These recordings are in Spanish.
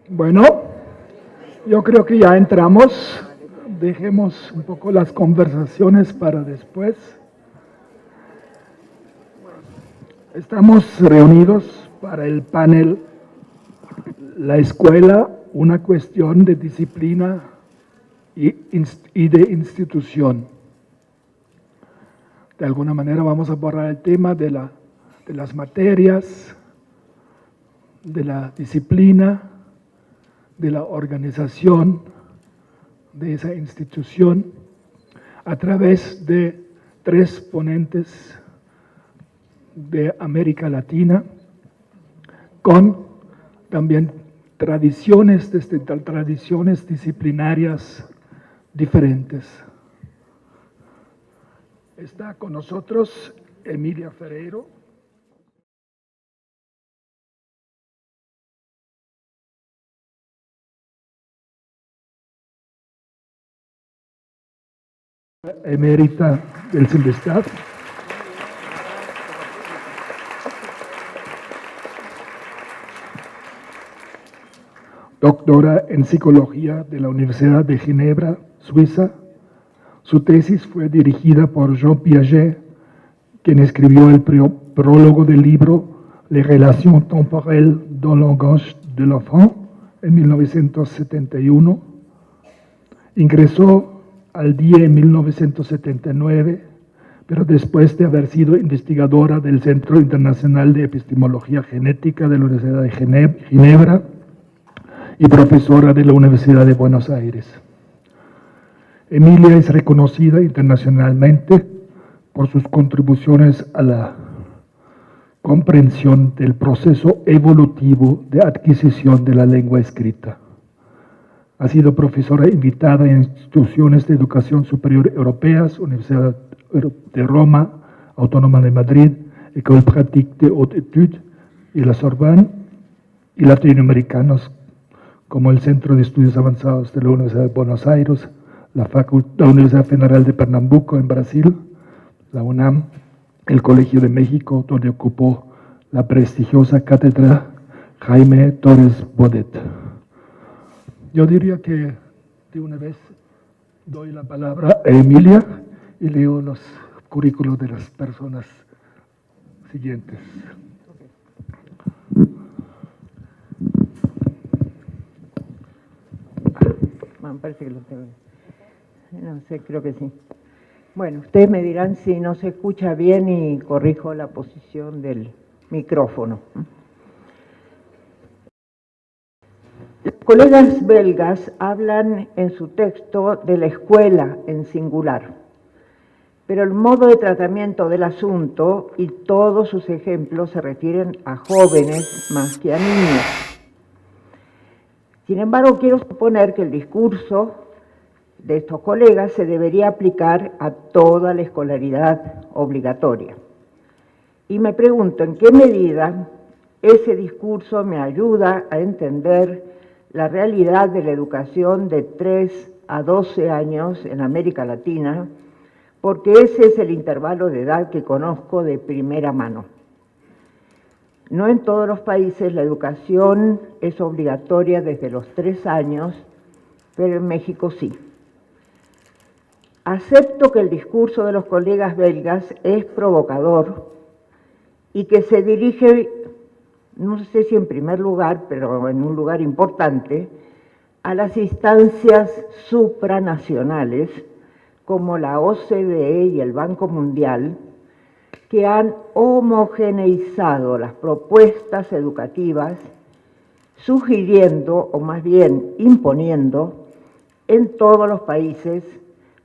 Bueno, yo creo que ya entramos. Dejemos un poco las conversaciones para después. Estamos reunidos para el panel La escuela, una cuestión de disciplina y de institución. De alguna manera vamos a abordar el tema de las materias, de la disciplina, de la organización de esa institución a través de 3 ponentes de América Latina con también tradiciones disciplinarias diferentes. Está con nosotros Emilia Ferreiro. Emérita del CIMBESTAF. Doctora en Psicología de la Universidad de Ginebra, Suiza. Su tesis fue dirigida por Jean Piaget, quien escribió el prólogo del libro Les relations temporelles dans le langage de l'enfant en 1971. Ingresó al DIE en 1979, pero después de haber sido investigadora del Centro Internacional de Epistemología Genética de la Universidad de Ginebra y profesora de la Universidad de Buenos Aires. Emilia es reconocida internacionalmente por sus contribuciones a la comprensión del proceso evolutivo de adquisición de la lengua escrita. Ha sido profesora invitada en instituciones de educación superior europeas, Universidad de Roma, Autónoma de Madrid, École Pratique de Haute Étude y la Sorbonne, y latinoamericanos como el Centro de Estudios Avanzados de la Universidad de Buenos Aires, la Universidad Federal de Pernambuco en Brasil, la UNAM, el Colegio de México, donde ocupó la prestigiosa cátedra Jaime Torres Bodet. Yo diría que de una vez doy la palabra a Emilia y leo los currículos de las personas siguientes. Bueno, parece que lo tengo. No sé, creo que sí. Bueno, ustedes me dirán si no se escucha bien y corrijo la posición del micrófono. Los colegas belgas hablan en su texto de la escuela en singular, pero el modo de tratamiento del asunto y todos sus ejemplos se refieren a jóvenes más que a niños. Sin embargo, quiero suponer que el discurso de estos colegas se debería aplicar a toda la escolaridad obligatoria. Y me pregunto en qué medida ese discurso me ayuda a entender la realidad de la educación de 3 a 12 años en América Latina, porque ese es el intervalo de edad que conozco de primera mano. No en todos los países la educación es obligatoria desde los 3 años, pero en México sí. Acepto que el discurso de los colegas belgas es provocador y que se dirige, no sé si en primer lugar, pero en un lugar importante, a las instancias supranacionales como la OCDE y el Banco Mundial, que han homogeneizado las propuestas educativas, sugiriendo, o más bien imponiendo, en todos los países,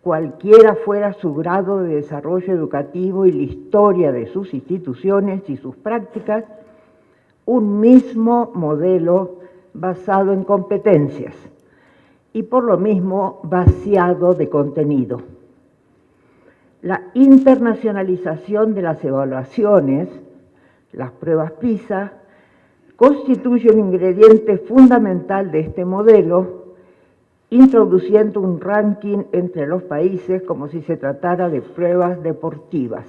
cualquiera fuera su grado de desarrollo educativo y la historia de sus instituciones y sus prácticas, un mismo modelo basado en competencias y por lo mismo vaciado de contenido. La internacionalización de las evaluaciones, las pruebas PISA, constituye un ingrediente fundamental de este modelo introduciendo un ranking entre los países como si se tratara de pruebas deportivas.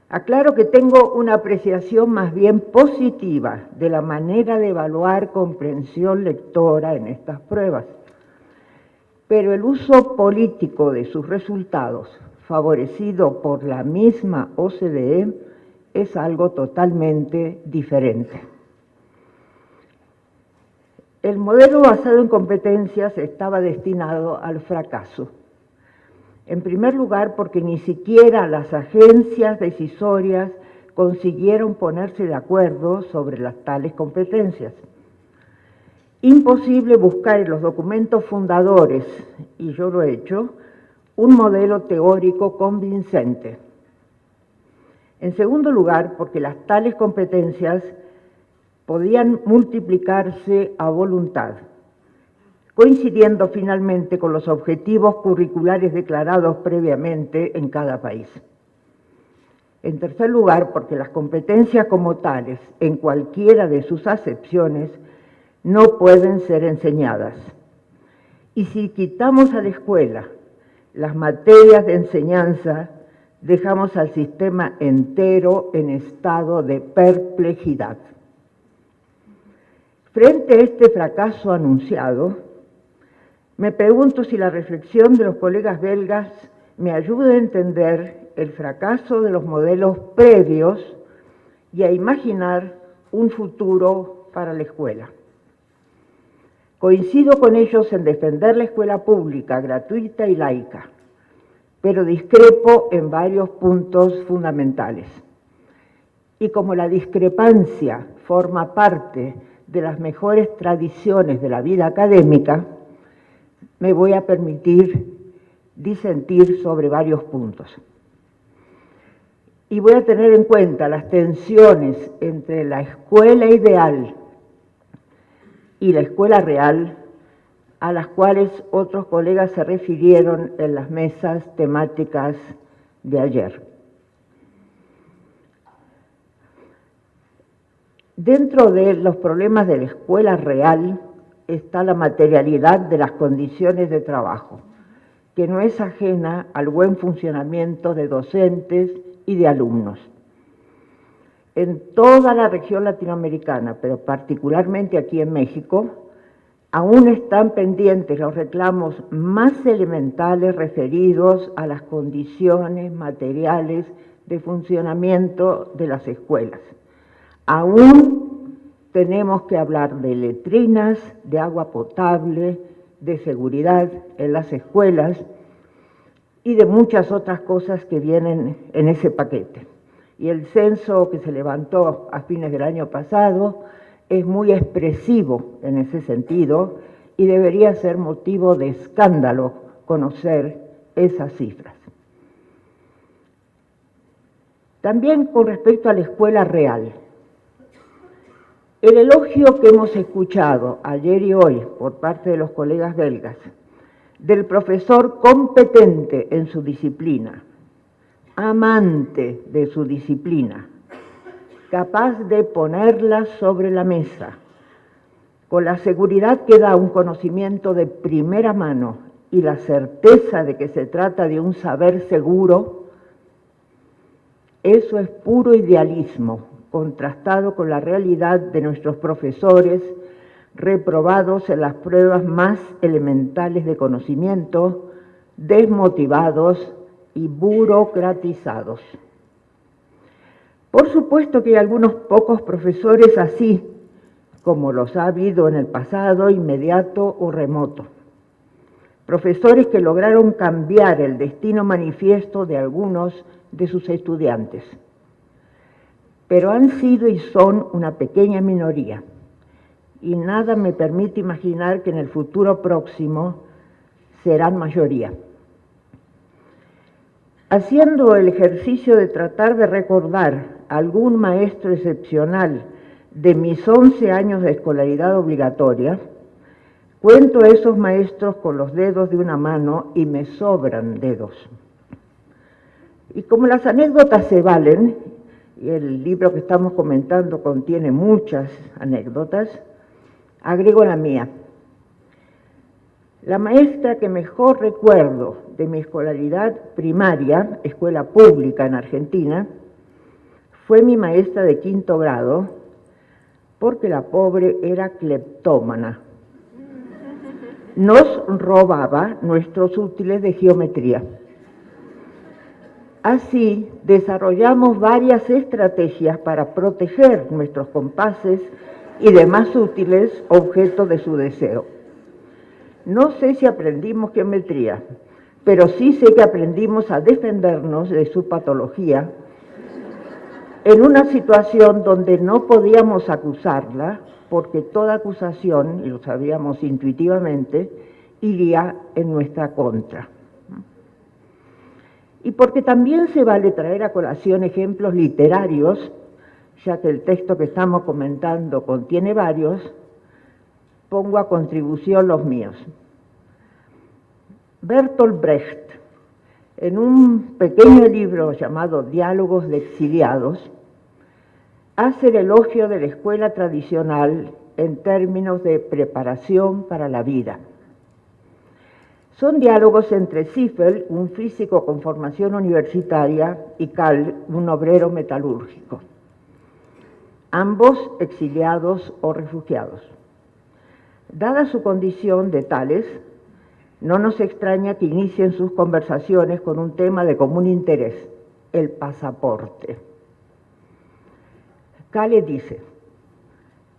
Aclaro que tengo una apreciación más bien positiva de la manera de evaluar comprensión lectora en estas pruebas, pero el uso político de sus resultados, favorecido por la misma OCDE, es algo totalmente diferente. El modelo basado en competencias estaba destinado al fracaso. En primer lugar, porque ni siquiera las agencias decisorias consiguieron ponerse de acuerdo sobre las tales competencias. Imposible buscar en los documentos fundadores, y yo lo he hecho, un modelo teórico convincente. En segundo lugar, porque las tales competencias podían multiplicarse a voluntad, coincidiendo finalmente con los objetivos curriculares declarados previamente en cada país. En tercer lugar, porque las competencias como tales, en cualquiera de sus acepciones, no pueden ser enseñadas. Y si quitamos a la escuela las materias de enseñanza, dejamos al sistema entero en estado de perplejidad. Frente a este fracaso anunciado, me pregunto si la reflexión de los colegas belgas me ayuda a entender el fracaso de los modelos previos y a imaginar un futuro para la escuela. Coincido con ellos en defender la escuela pública, gratuita y laica, pero discrepo en varios puntos fundamentales. Y como la discrepancia forma parte de las mejores tradiciones de la vida académica, me voy a permitir disentir sobre varios puntos. Y voy a tener en cuenta las tensiones entre la escuela ideal y la escuela real, a las cuales otros colegas se refirieron en las mesas temáticas de ayer. Dentro de los problemas de la escuela real está la materialidad de las condiciones de trabajo, que no es ajena al buen funcionamiento de docentes y de alumnos. En toda la región latinoamericana, pero particularmente aquí en México, aún están pendientes los reclamos más elementales referidos a las condiciones materiales de funcionamiento de las escuelas. Aún tenemos que hablar de letrinas, de agua potable, de seguridad en las escuelas y de muchas otras cosas que vienen en ese paquete. Y el censo que se levantó a fines del año pasado es muy expresivo en ese sentido y debería ser motivo de escándalo conocer esas cifras. También con respecto a la escuela real. El elogio que hemos escuchado ayer y hoy por parte de los colegas belgas del profesor competente en su disciplina, amante de su disciplina, capaz de ponerla sobre la mesa, con la seguridad que da un conocimiento de primera mano y la certeza de que se trata de un saber seguro, eso es puro idealismo, contrastado con la realidad de nuestros profesores reprobados en las pruebas más elementales de conocimiento, desmotivados y burocratizados. Por supuesto que hay algunos pocos profesores así, como los ha habido en el pasado inmediato o remoto. Profesores que lograron cambiar el destino manifiesto de algunos de sus estudiantes. Pero han sido y son una pequeña minoría, y nada me permite imaginar que en el futuro próximo serán mayoría. Haciendo el ejercicio de tratar de recordar algún maestro excepcional de mis 11 años de escolaridad obligatoria, cuento a esos maestros con los dedos de una mano y me sobran dedos. Y como las anécdotas se valen, y el libro que estamos comentando contiene muchas anécdotas, agrego la mía. La maestra que mejor recuerdo de mi escolaridad primaria, escuela pública en Argentina, fue mi maestra de 5º grado, porque la pobre era cleptómana. Nos robaba nuestros útiles de geometría. Así, desarrollamos varias estrategias para proteger nuestros compases y demás útiles objeto de su deseo. No sé si aprendimos geometría, pero sí sé que aprendimos a defendernos de su patología en una situación donde no podíamos acusarla, porque toda acusación, y lo sabíamos intuitivamente, iría en nuestra contra. Y porque también se vale traer a colación ejemplos literarios, ya que el texto que estamos comentando contiene varios, pongo a contribución los míos. Bertolt Brecht, en un pequeño libro llamado Diálogos de exiliados, hace el elogio de la escuela tradicional en términos de preparación para la vida. Son diálogos entre Ziegfeld, un físico con formación universitaria, y Kahl, un obrero metalúrgico, ambos exiliados o refugiados. Dada su condición de tales, no nos extraña que inicien sus conversaciones con un tema de común interés, el pasaporte. Kahl dice: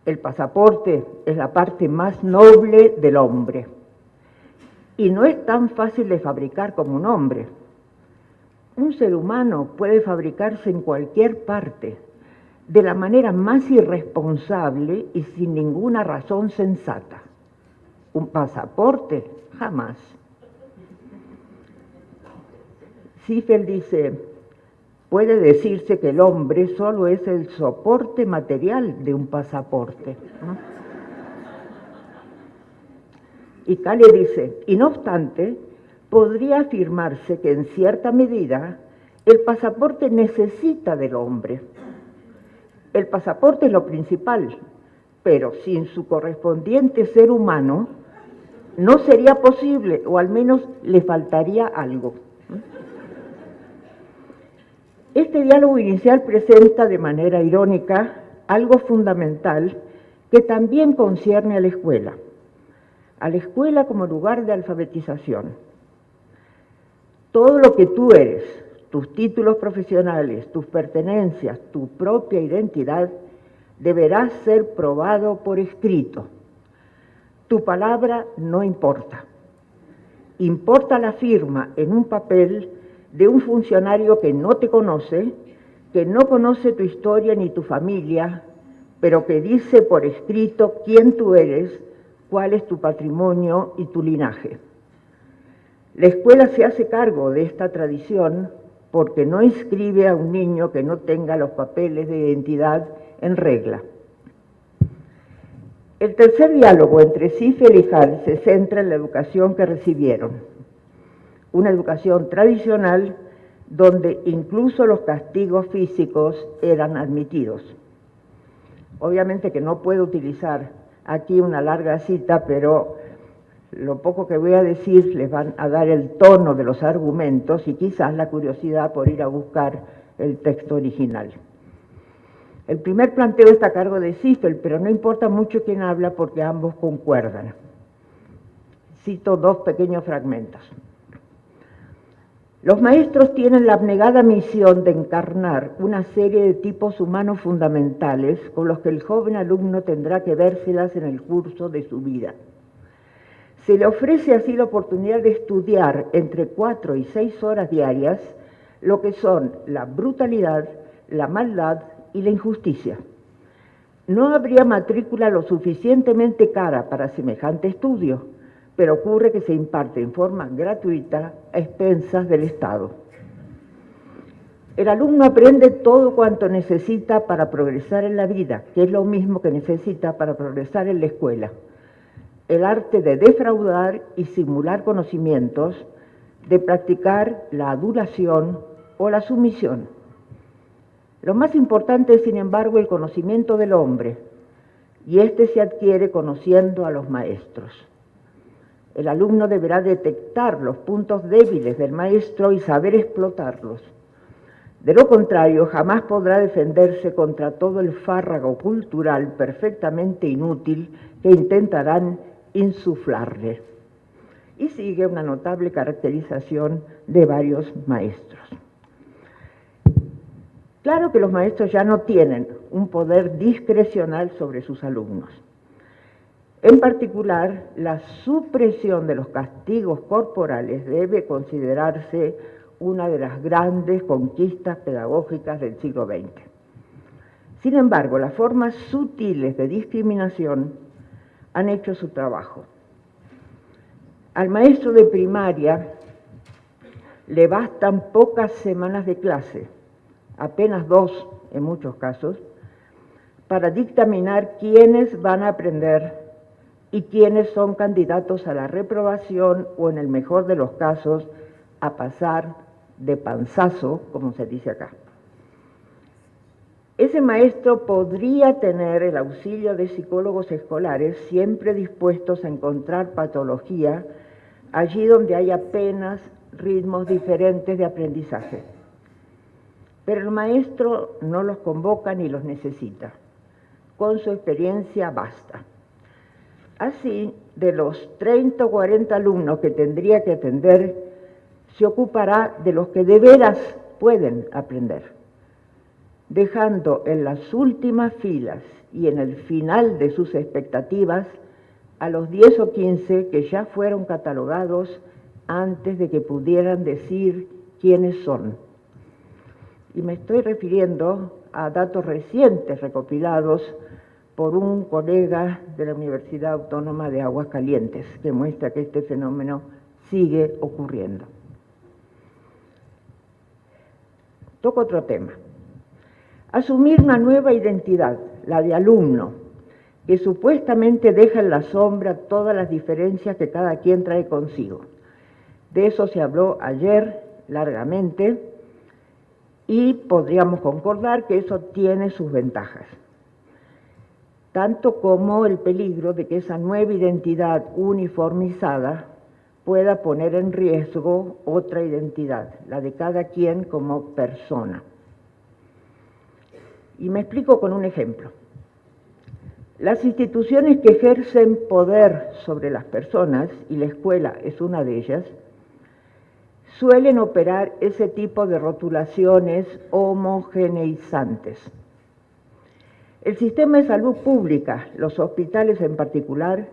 el pasaporte es la parte más noble del hombre y no es tan fácil de fabricar como un hombre. Un ser humano puede fabricarse en cualquier parte, de la manera más irresponsable y sin ninguna razón sensata. Un pasaporte, jamás. Ziegfeld dice: puede decirse que el hombre solo es el soporte material de un pasaporte, ¿no? Y Kahl dice: y no obstante, podría afirmarse que en cierta medida el pasaporte necesita del hombre. El pasaporte es lo principal, pero sin su correspondiente ser humano no sería posible, o al menos le faltaría algo. Este diálogo inicial presenta de manera irónica algo fundamental que también concierne a la escuela como lugar de alfabetización. Todo lo que tú eres, tus títulos profesionales, tus pertenencias, tu propia identidad, deberá ser probado por escrito. Tu palabra no importa. Importa la firma en un papel de un funcionario que no te conoce, que no conoce tu historia ni tu familia, pero que dice por escrito quién tú eres, cuál es tu patrimonio y tu linaje. La escuela se hace cargo de esta tradición porque no inscribe a un niño que no tenga los papeles de identidad en regla. El tercer diálogo entre Ziegfeld y Kahl se centra en la educación que recibieron. Una educación tradicional donde incluso los castigos físicos eran admitidos. Obviamente que no puedo utilizar aquí una larga cita, pero lo poco que voy a decir les van a dar el tono de los argumentos y quizás la curiosidad por ir a buscar el texto original. El primer planteo está a cargo de Ziegfeld, pero no importa mucho quién habla porque ambos concuerdan. Cito 2 pequeños fragmentos. Los maestros tienen la abnegada misión de encarnar una serie de tipos humanos fundamentales con los que el joven alumno tendrá que vérselas en el curso de su vida. Se le ofrece así la oportunidad de estudiar entre 4 y 6 horas diarias lo que son la brutalidad, la maldad y la injusticia. No habría matrícula lo suficientemente cara para semejante estudio, pero ocurre que se imparte en forma gratuita a expensas del Estado. El alumno aprende todo cuanto necesita para progresar en la vida, que es lo mismo que necesita para progresar en la escuela. El arte de defraudar y simular conocimientos, de practicar la adulación o la sumisión. Lo más importante es, sin embargo, el conocimiento del hombre, y este se adquiere conociendo a los maestros. El alumno deberá detectar los puntos débiles del maestro y saber explotarlos. De lo contrario, jamás podrá defenderse contra todo el fárrago cultural perfectamente inútil que intentarán insuflarle. Y sigue una notable caracterización de varios maestros. Claro que los maestros ya no tienen un poder discrecional sobre sus alumnos. En particular, la supresión de los castigos corporales debe considerarse una de las grandes conquistas pedagógicas del siglo XX. Sin embargo, las formas sutiles de discriminación han hecho su trabajo. Al maestro de primaria le bastan pocas semanas de clase, apenas 2 en muchos casos, para dictaminar quiénes van a aprender y quiénes son candidatos a la reprobación o, en el mejor de los casos, a pasar de panzazo, como se dice acá. Ese maestro podría tener el auxilio de psicólogos escolares siempre dispuestos a encontrar patología allí donde hay apenas ritmos diferentes de aprendizaje. Pero el maestro no los convoca ni los necesita. Con su experiencia basta. Así, de los 30 o 40 alumnos que tendría que atender, se ocupará de los que de veras pueden aprender, dejando en las últimas filas y en el final de sus expectativas a los 10 o 15 que ya fueron catalogados antes de que pudieran decir quiénes son. Y me estoy refiriendo a datos recientes recopilados por un colega de la Universidad Autónoma de Aguascalientes, que muestra que este fenómeno sigue ocurriendo. Toco otro tema. Asumir una nueva identidad, la de alumno, que supuestamente deja en la sombra todas las diferencias que cada quien trae consigo. De eso se habló ayer largamente y podríamos concordar que eso tiene sus ventajas, tanto como el peligro de que esa nueva identidad uniformizada pueda poner en riesgo otra identidad, la de cada quien como persona. Y me explico con un ejemplo. Las instituciones que ejercen poder sobre las personas, y la escuela es una de ellas, suelen operar ese tipo de rotulaciones homogeneizantes. El sistema de salud pública, los hospitales en particular,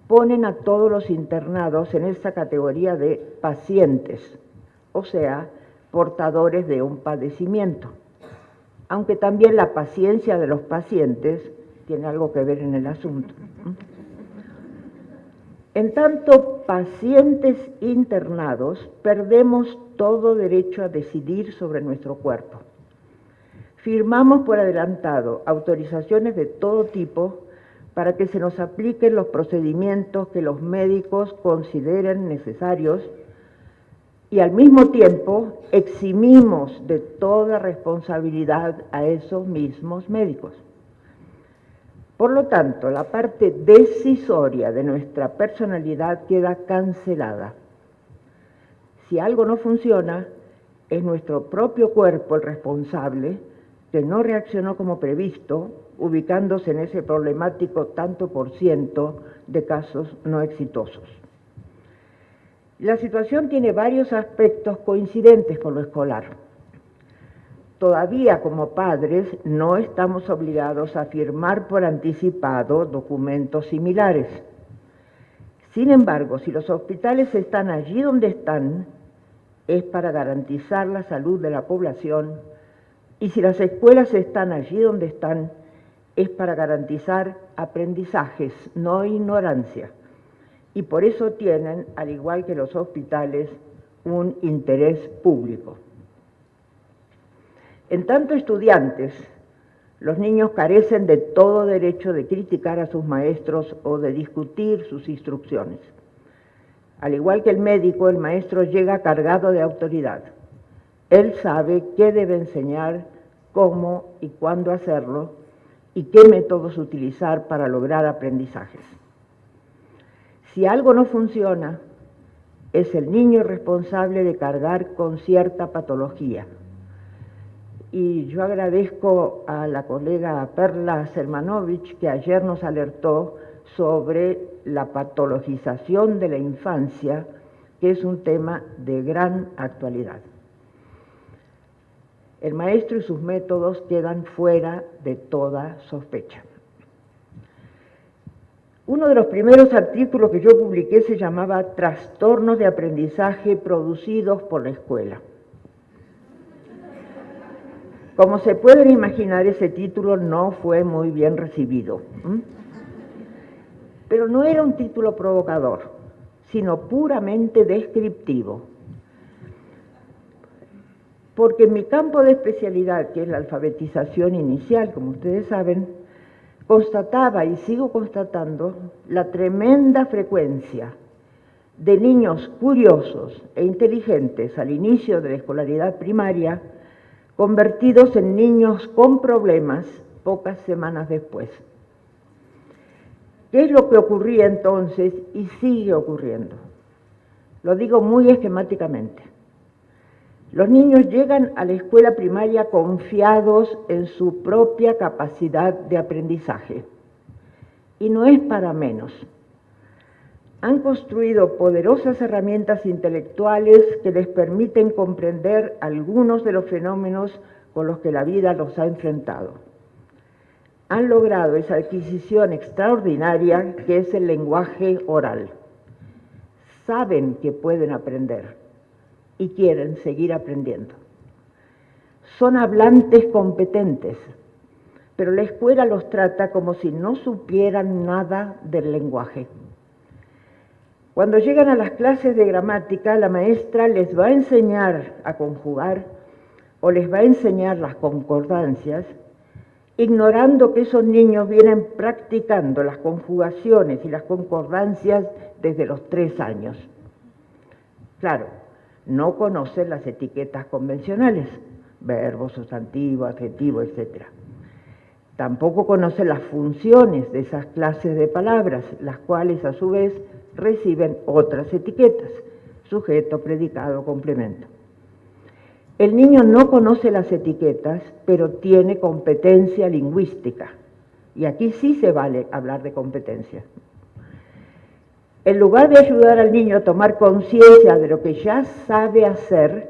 ponen a todos los internados en esa categoría de pacientes, o sea, portadores de un padecimiento, aunque también la paciencia de los pacientes tiene algo que ver en el asunto. En tanto, pacientes internados, perdemos todo derecho a decidir sobre nuestro cuerpo. Firmamos por adelantado autorizaciones de todo tipo para que se nos apliquen los procedimientos que los médicos consideren necesarios y al mismo tiempo eximimos de toda responsabilidad a esos mismos médicos. Por lo tanto, la parte decisoria de nuestra personalidad queda cancelada. Si algo no funciona, es nuestro propio cuerpo el responsable, que no reaccionó como previsto, ubicándose en ese problemático tanto por ciento de casos no exitosos. La situación tiene varios aspectos coincidentes con lo escolar. Todavía como padres no estamos obligados a firmar por anticipado documentos similares. Sin embargo, si los hospitales están allí donde están, es para garantizar la salud de la población, y si las escuelas están allí donde están, es para garantizar aprendizajes, no ignorancia. Y por eso tienen, al igual que los hospitales, un interés público. En tanto estudiantes, los niños carecen de todo derecho de criticar a sus maestros o de discutir sus instrucciones. Al igual que el médico, el maestro llega cargado de autoridad. Él sabe qué debe enseñar, cómo y cuándo hacerlo y qué métodos utilizar para lograr aprendizajes. Si algo no funciona, es el niño responsable de cargar con cierta patología. Y yo agradezco a la colega Perla Sermanovich, que ayer nos alertó sobre la patologización de la infancia, que es un tema de gran actualidad. El maestro y sus métodos quedan fuera de toda sospecha. Uno de los primeros artículos que yo publiqué se llamaba Trastornos de aprendizaje producidos por la escuela. Como se pueden imaginar, ese título no fue muy bien recibido. Pero no era un título provocador, sino puramente descriptivo. Porque en mi campo de especialidad, que es la alfabetización inicial, como ustedes saben, constataba y sigo constatando la tremenda frecuencia de niños curiosos e inteligentes al inicio de la escolaridad primaria, convertidos en niños con problemas pocas semanas después. ¿Qué es lo que ocurría entonces y sigue ocurriendo? Lo digo muy esquemáticamente. Los niños llegan a la escuela primaria confiados en su propia capacidad de aprendizaje. Y no es para menos. Han construido poderosas herramientas intelectuales que les permiten comprender algunos de los fenómenos con los que la vida los ha enfrentado. Han logrado esa adquisición extraordinaria que es el lenguaje oral. Saben que pueden aprender y quieren seguir aprendiendo. Son hablantes competentes, pero la escuela los trata como si no supieran nada del lenguaje. Cuando llegan a las clases de gramática, la maestra les va a enseñar a conjugar o les va a enseñar las concordancias, ignorando que esos niños vienen practicando las conjugaciones y las concordancias desde los 3 años. Claro, no conocen las etiquetas convencionales, verbo, sustantivo, adjetivo, etc. Tampoco conocen las funciones de esas clases de palabras, las cuales a su vez reciben otras etiquetas, sujeto, predicado, complemento. El niño no conoce las etiquetas, pero tiene competencia lingüística. Y aquí sí se vale hablar de competencia. En lugar de ayudar al niño a tomar conciencia de lo que ya sabe hacer,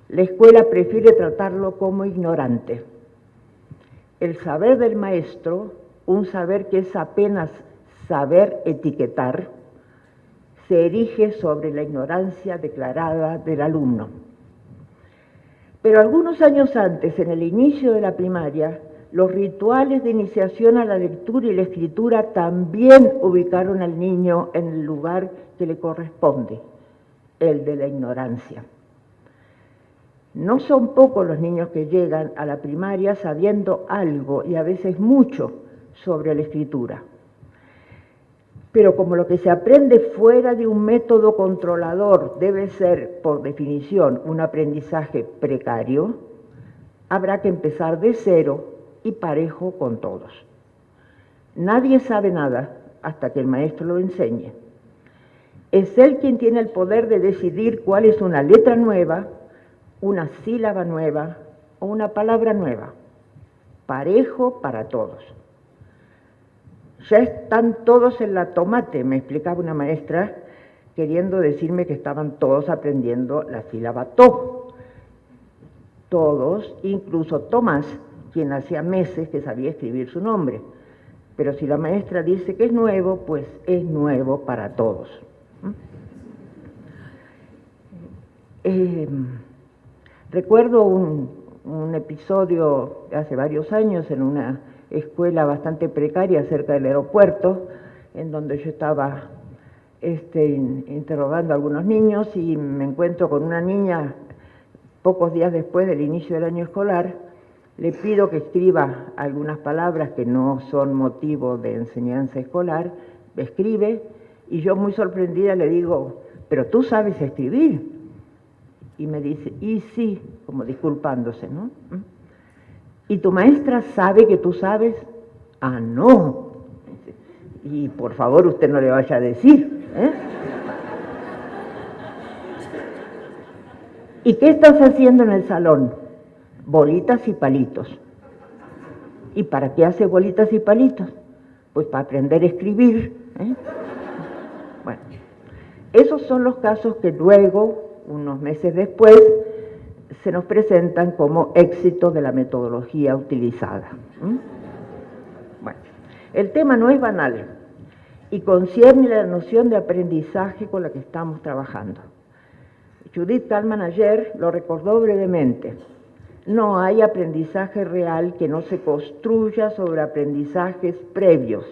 la escuela prefiere tratarlo como ignorante. El saber del maestro, un saber que es apenas saber etiquetar, se erige sobre la ignorancia declarada del alumno. Pero algunos años antes, en el inicio de la primaria, los rituales de iniciación a la lectura y la escritura también ubicaron al niño en el lugar que le corresponde, el de la ignorancia. No son pocos los niños que llegan a la primaria sabiendo algo y a veces mucho sobre la escritura. Pero como lo que se aprende fuera de un método controlador debe ser, por definición, un aprendizaje precario, habrá que empezar de cero y parejo con todos. Nadie sabe nada hasta que el maestro lo enseñe. Es él quien tiene el poder de decidir cuál es una letra nueva, una sílaba nueva o una palabra nueva. Parejo para todos. Ya están todos en la tomate, me explicaba una maestra, queriendo decirme que estaban todos aprendiendo la sílaba to. Todos, incluso Tomás, quien hacía meses que sabía escribir su nombre. Pero si la maestra dice que es nuevo, pues es nuevo para todos. Recuerdo un episodio de hace varios años en una escuela bastante precaria cerca del aeropuerto, en donde yo estaba interrogando a algunos niños y me encuentro con una niña pocos días después del inicio del año escolar. Le pido que escriba algunas palabras que no son motivo de enseñanza escolar, escribe, y yo muy sorprendida le digo, ¿pero tú sabes escribir? Y me dice, y sí, como disculpándose, ¿no? ¿Y tu maestra sabe que tú sabes? Ah, no. Y por favor usted no le vaya a decir. ¿eh? ¿Y qué estás haciendo en el salón? Bolitas y palitos. ¿Y para qué hace bolitas y palitos? Pues para aprender a escribir, ¿eh? Bueno, esos son los casos que luego, unos meses después, se nos presentan como éxito de la metodología utilizada. Bueno, el tema no es banal y concierne la noción de aprendizaje con la que estamos trabajando. Judith Kalman ayer lo recordó brevemente. No hay aprendizaje real que no se construya sobre aprendizajes previos,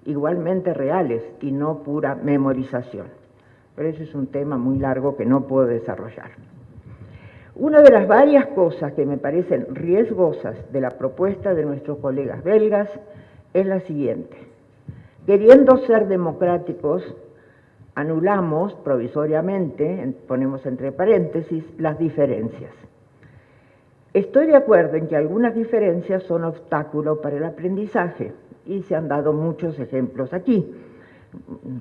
igualmente reales, y no pura memorización. Pero ese es un tema muy largo que no puedo desarrollar. Una de las varias cosas que me parecen riesgosas de la propuesta de nuestros colegas belgas es la siguiente. Queriendo ser democráticos, anulamos provisoriamente, ponemos entre paréntesis, las diferencias. Estoy de acuerdo en que algunas diferencias son obstáculo para el aprendizaje y se han dado muchos ejemplos aquí.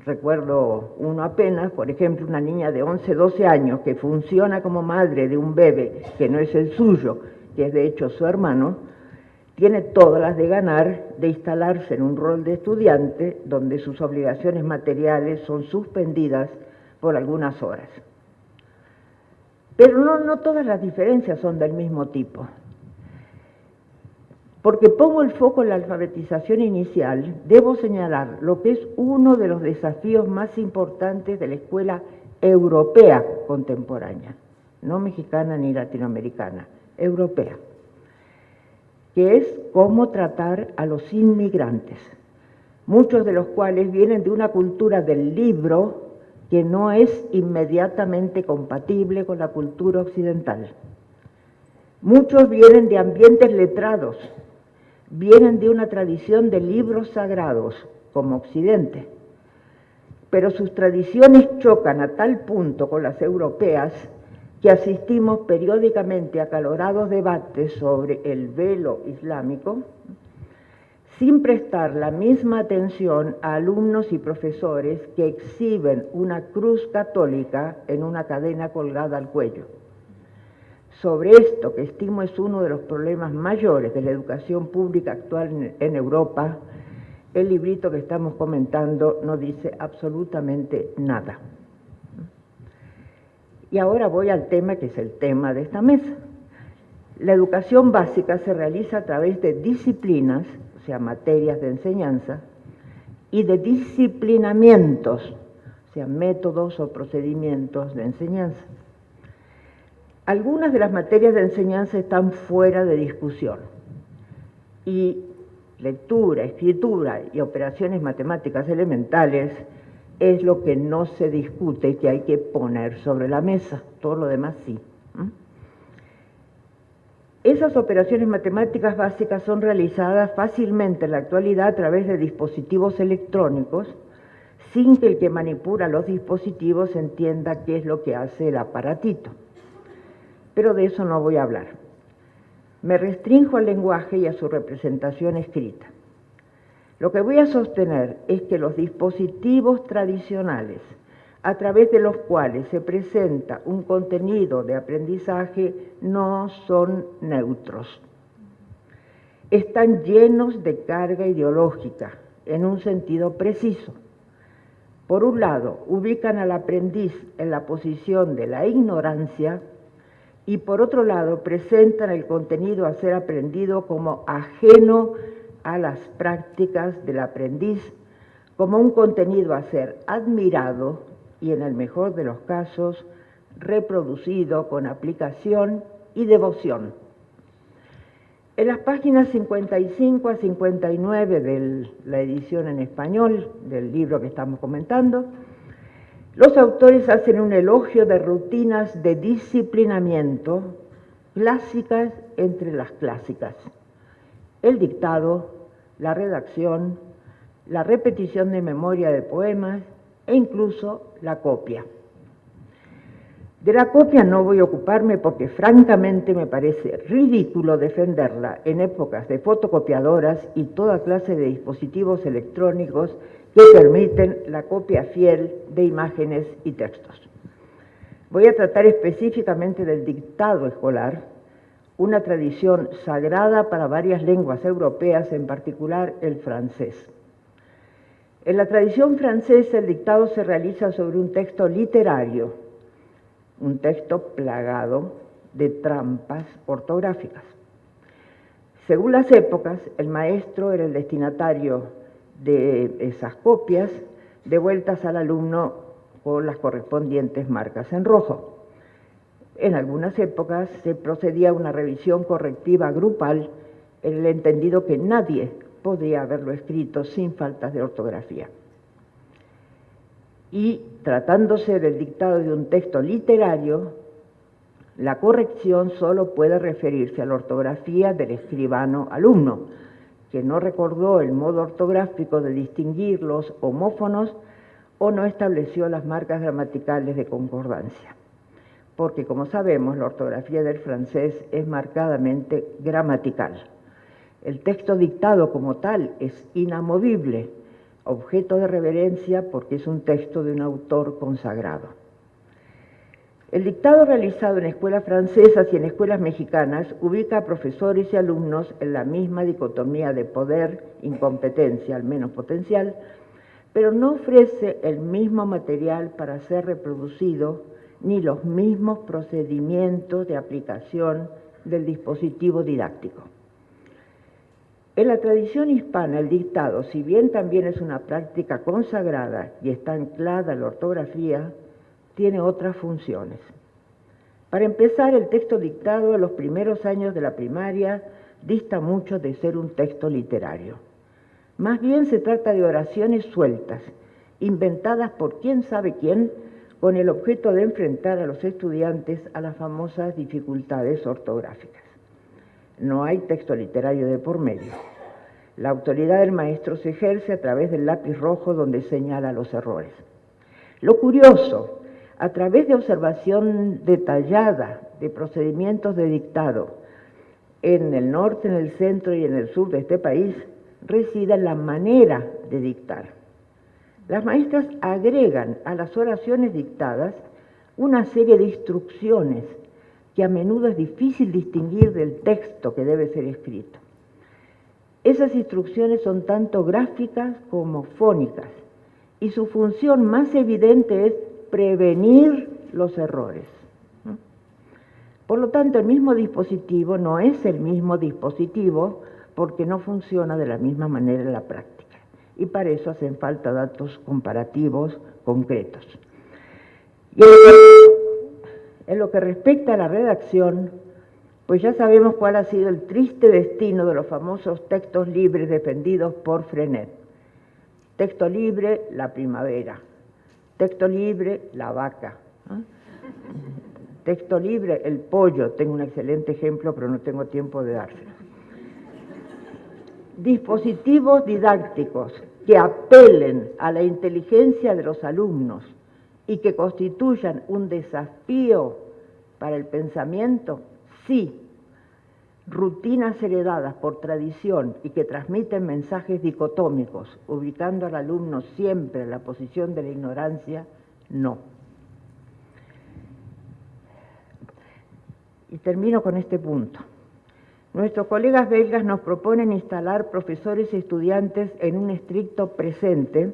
Recuerdo uno apenas, por ejemplo, una niña de 11, 12 años que funciona como madre de un bebé que no es el suyo, que es de hecho su hermano, tiene todas las de ganar de instalarse en un rol de estudiante donde sus obligaciones materiales son suspendidas por algunas horas. Pero no todas las diferencias son del mismo tipo. Porque pongo el foco en la alfabetización inicial, debo señalar lo que es uno de los desafíos más importantes de la escuela europea contemporánea, no mexicana ni latinoamericana, europea, que es cómo tratar a los inmigrantes, muchos de los cuales vienen de una cultura del libro que no es inmediatamente compatible con la cultura occidental. Muchos vienen de ambientes letrados, vienen de una tradición de libros sagrados, como Occidente, pero sus tradiciones chocan a tal punto con las europeas que asistimos periódicamente a acalorados debates sobre el velo islámico, sin prestar la misma atención a alumnos y profesores que exhiben una cruz católica en una cadena colgada al cuello. Sobre esto, que estimo es uno de los problemas mayores de la educación pública actual en Europa, el librito que estamos comentando no dice absolutamente nada. Y ahora voy al tema que es el tema de esta mesa. La educación básica se realiza a través de disciplinas, o sea, materias de enseñanza, y de disciplinamientos, o sea, métodos o procedimientos de enseñanza. Algunas de las materias de enseñanza están fuera de discusión y lectura, escritura y operaciones matemáticas elementales es lo que no se discute y que hay que poner sobre la mesa, todo lo demás sí. Esas operaciones matemáticas básicas son realizadas fácilmente en la actualidad a través de dispositivos electrónicos sin que el que manipula los dispositivos entienda qué es lo que hace el aparatito. Pero de eso no voy a hablar. Me restrinjo al lenguaje y a su representación escrita. Lo que voy a sostener es que los dispositivos tradicionales, a través de los cuales se presenta un contenido de aprendizaje, no son neutros. Están llenos de carga ideológica, en un sentido preciso. Por un lado, ubican al aprendiz en la posición de la ignorancia, y por otro lado presentan el contenido a ser aprendido como ajeno a las prácticas del aprendiz, como un contenido a ser admirado y en el mejor de los casos reproducido con aplicación y devoción. En las páginas 55 a 59 de la edición en español del libro que estamos comentando, los autores hacen un elogio de rutinas de disciplinamiento clásicas entre las clásicas. El dictado, la redacción, la repetición de memoria de poemas e incluso la copia. De la copia no voy a ocuparme porque francamente me parece ridículo defenderla en épocas de fotocopiadoras y toda clase de dispositivos electrónicos que permiten la copia fiel de imágenes y textos. Voy a tratar específicamente del dictado escolar, una tradición sagrada para varias lenguas europeas, en particular el francés. En la tradición francesa, el dictado se realiza sobre un texto literario, un texto plagado de trampas ortográficas. Según las épocas, el maestro era el destinatario de esas copias, devueltas al alumno con las correspondientes marcas en rojo. En algunas épocas se procedía a una revisión correctiva grupal en el entendido que nadie podía haberlo escrito sin faltas de ortografía. Y tratándose del dictado de un texto literario, la corrección solo puede referirse a la ortografía del escribano alumno, que no recordó el modo ortográfico de distinguir los homófonos o no estableció las marcas gramaticales de concordancia. Porque, como sabemos, la ortografía del francés es marcadamente gramatical. El texto dictado como tal es inamovible, objeto de reverencia porque es un texto de un autor consagrado. El dictado realizado en escuelas francesas y en escuelas mexicanas ubica a profesores y alumnos en la misma dicotomía de poder, incompetencia, al menos potencial, pero no ofrece el mismo material para ser reproducido ni los mismos procedimientos de aplicación del dispositivo didáctico. En la tradición hispana, el dictado, si bien también es una práctica consagrada y está anclada en la ortografía, tiene otras funciones. Para empezar, el texto dictado en los primeros años de la primaria dista mucho de ser un texto literario. Más bien se trata de oraciones sueltas, inventadas por quién sabe quién, con el objeto de enfrentar a los estudiantes a las famosas dificultades ortográficas. No hay texto literario de por medio. La autoridad del maestro se ejerce a través del lápiz rojo donde señala los errores. Lo curioso, a través de observación detallada de procedimientos de dictado en el norte, en el centro y en el sur de este país, reside la manera de dictar. Las maestras agregan a las oraciones dictadas una serie de instrucciones que a menudo es difícil distinguir del texto que debe ser escrito. Esas instrucciones son tanto gráficas como fónicas y su función más evidente es prevenir los errores. Por lo tanto, el mismo dispositivo no es el mismo dispositivo porque no funciona de la misma manera en la práctica y para eso hacen falta datos comparativos concretos. Y en lo que respecta a la redacción, pues ya sabemos cuál ha sido el triste destino de los famosos textos libres defendidos por Frenet. Texto libre, la primavera. Texto libre, la vaca. Texto libre, el pollo. Tengo un excelente ejemplo, pero no tengo tiempo de dárselo. Dispositivos didácticos que apelen a la inteligencia de los alumnos y que constituyan un desafío para el pensamiento, sí. Rutinas heredadas por tradición y que transmiten mensajes dicotómicos, ubicando al alumno siempre en la posición de la ignorancia, no. Y termino con este punto. Nuestros colegas belgas nos proponen instalar profesores y estudiantes en un estricto presente,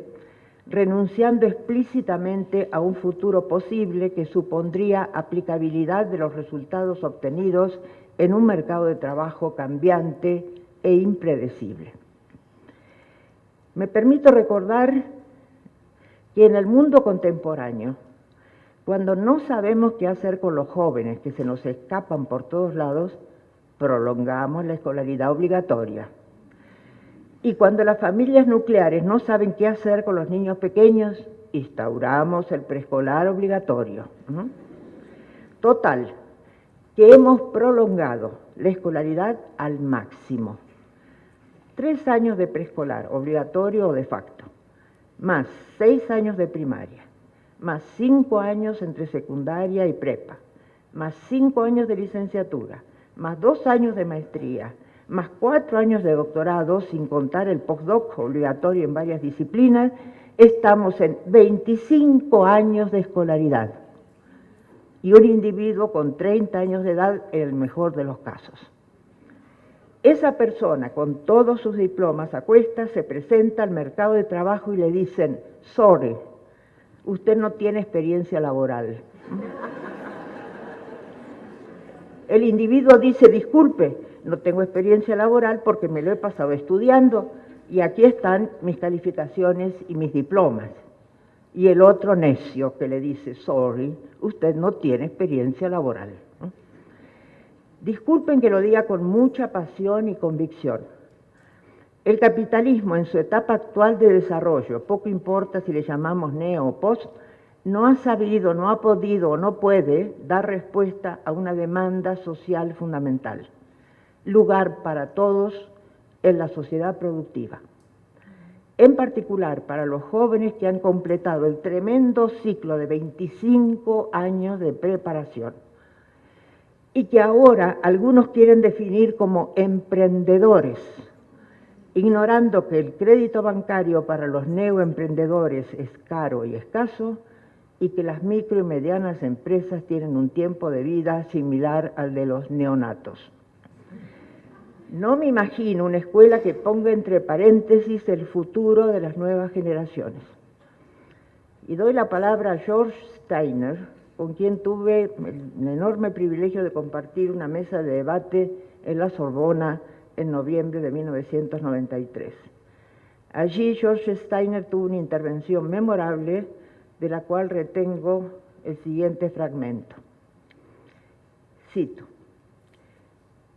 renunciando explícitamente a un futuro posible que supondría aplicabilidad de los resultados obtenidos en un mercado de trabajo cambiante e impredecible. Me permito recordar que en el mundo contemporáneo, cuando no sabemos qué hacer con los jóvenes que se nos escapan por todos lados, prolongamos la escolaridad obligatoria. Y cuando las familias nucleares no saben qué hacer con los niños pequeños, instauramos el preescolar obligatorio. Total, que hemos prolongado la escolaridad al máximo. 3 años de preescolar, obligatorio o de facto, más 6 años de primaria, más 5 años entre secundaria y prepa, más 5 años de licenciatura, más 2 años de maestría, más 4 años de doctorado, sin contar el postdoc obligatorio en varias disciplinas, estamos en 25 años de escolaridad. Y un individuo con 30 años de edad en el mejor de los casos. Esa persona, con todos sus diplomas a cuestas, se presenta al mercado de trabajo y le dicen, sorry, usted no tiene experiencia laboral. El individuo dice, disculpe, no tengo experiencia laboral porque me lo he pasado estudiando y aquí están mis calificaciones y mis diplomas. Y el otro necio que le dice, sorry, usted no tiene experiencia laboral. Disculpen que lo diga con mucha pasión y convicción. El capitalismo en su etapa actual de desarrollo, poco importa si le llamamos neo o post, no ha sabido, no ha podido o no puede dar respuesta a una demanda social fundamental. Lugar para todos en la sociedad productiva. En particular para los jóvenes que han completado el tremendo ciclo de 25 años de preparación y que ahora algunos quieren definir como emprendedores, ignorando que el crédito bancario para los neoemprendedores es caro y escaso y que las micro y medianas empresas tienen un tiempo de vida similar al de los neonatos. No me imagino una escuela que ponga entre paréntesis el futuro de las nuevas generaciones. Y doy la palabra a George Steiner, con quien tuve el enorme privilegio de compartir una mesa de debate en la Sorbona en noviembre de 1993. Allí George Steiner tuvo una intervención memorable de la cual retengo el siguiente fragmento. Cito: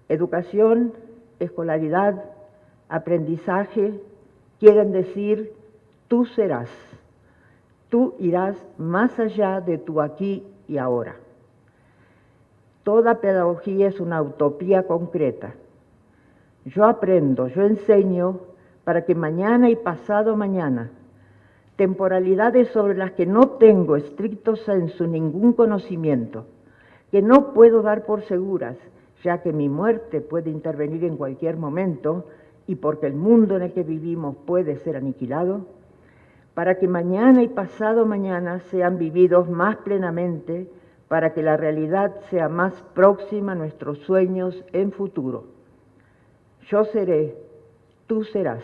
educación, escolaridad, aprendizaje, quieren decir tú serás, tú irás más allá de tu aquí y ahora. Toda pedagogía es una utopía concreta. Yo aprendo, yo enseño para que mañana y pasado mañana, temporalidades sobre las que no tengo estricto sensu ningún conocimiento, que no puedo dar por seguras, ya que mi muerte puede intervenir en cualquier momento y porque el mundo en el que vivimos puede ser aniquilado, para que mañana y pasado mañana sean vividos más plenamente, para que la realidad sea más próxima a nuestros sueños en futuro. Yo seré, tú serás,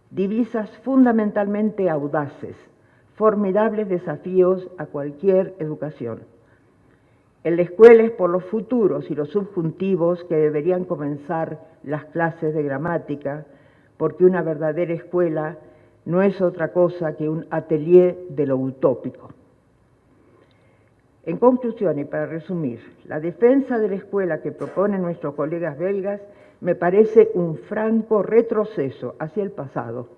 divisas fundamentalmente audaces, formidables desafíos a cualquier educación. En la escuela es por los futuros y los subjuntivos que deberían comenzar las clases de gramática, porque una verdadera escuela no es otra cosa que un atelier de lo utópico. En conclusión, y para resumir, la defensa de la escuela que proponen nuestros colegas belgas me parece un franco retroceso hacia el pasado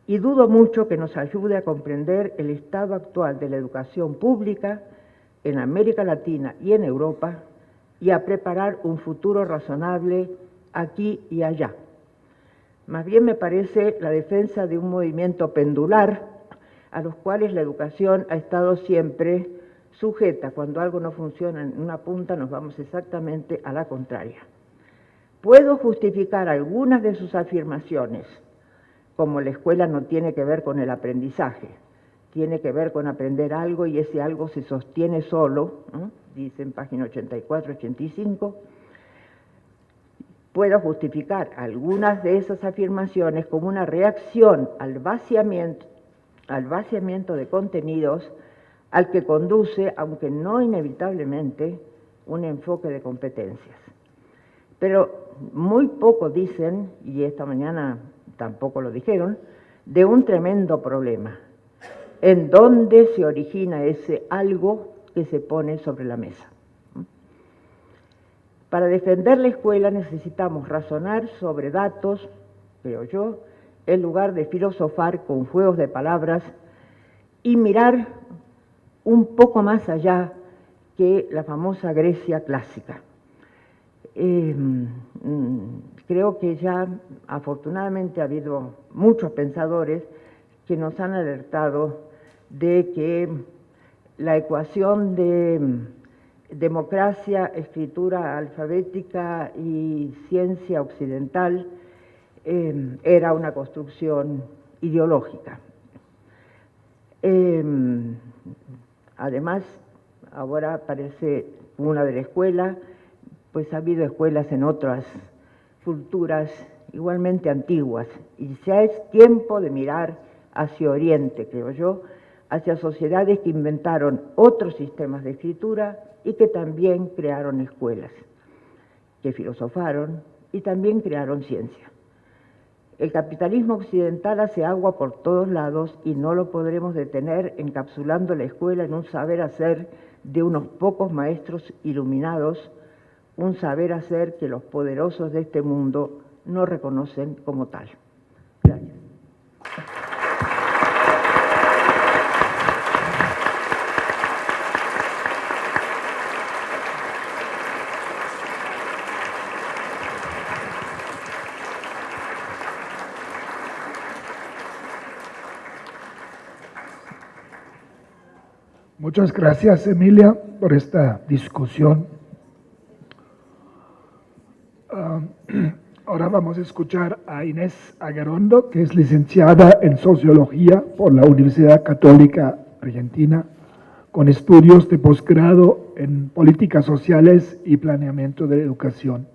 y dudo mucho que nos ayude a comprender el estado actual de la educación pública en América Latina y en Europa y a preparar un futuro razonable aquí y allá. Más bien me parece la defensa de un movimiento pendular a los cuales la educación ha estado siempre sujeta. Cuando algo no funciona en una punta nos vamos exactamente a la contraria. Puedo justificar algunas de sus afirmaciones, como la escuela no tiene que ver con el aprendizaje, tiene que ver con aprender algo y ese algo se sostiene solo, ¿no? Dice en página 84-85. Puedo justificar algunas de esas afirmaciones como una reacción al vaciamiento de contenidos al que conduce, aunque no inevitablemente, un enfoque de competencias. Pero muy poco dicen, y esta mañana tampoco lo dijeron, de un tremendo problema. ¿En dónde se origina ese algo que se pone sobre la mesa? Para defender la escuela necesitamos razonar sobre datos, creo yo, en lugar de filosofar con juegos de palabras y mirar un poco más allá que la famosa Grecia clásica. Creo que ya afortunadamente ha habido muchos pensadores que nos han alertado de que la ecuación de democracia, escritura alfabética y ciencia occidental era una construcción ideológica. Además, ahora parece una de la escuela, pues ha habido escuelas en otras culturas igualmente antiguas, y ya es tiempo de mirar hacia Oriente, creo yo, hacia sociedades que inventaron otros sistemas de escritura y que también crearon escuelas, que filosofaron y también crearon ciencia. El capitalismo occidental hace agua por todos lados y no lo podremos detener encapsulando la escuela en un saber hacer de unos pocos maestros iluminados, un saber hacer que los poderosos de este mundo no reconocen como tal. Gracias. Muchas gracias, Emilia, por esta discusión. Ahora vamos a escuchar a Inés Agarondo, que es licenciada en Sociología por la Universidad Católica Argentina, con estudios de posgrado en Políticas Sociales y Planeamiento de Educación.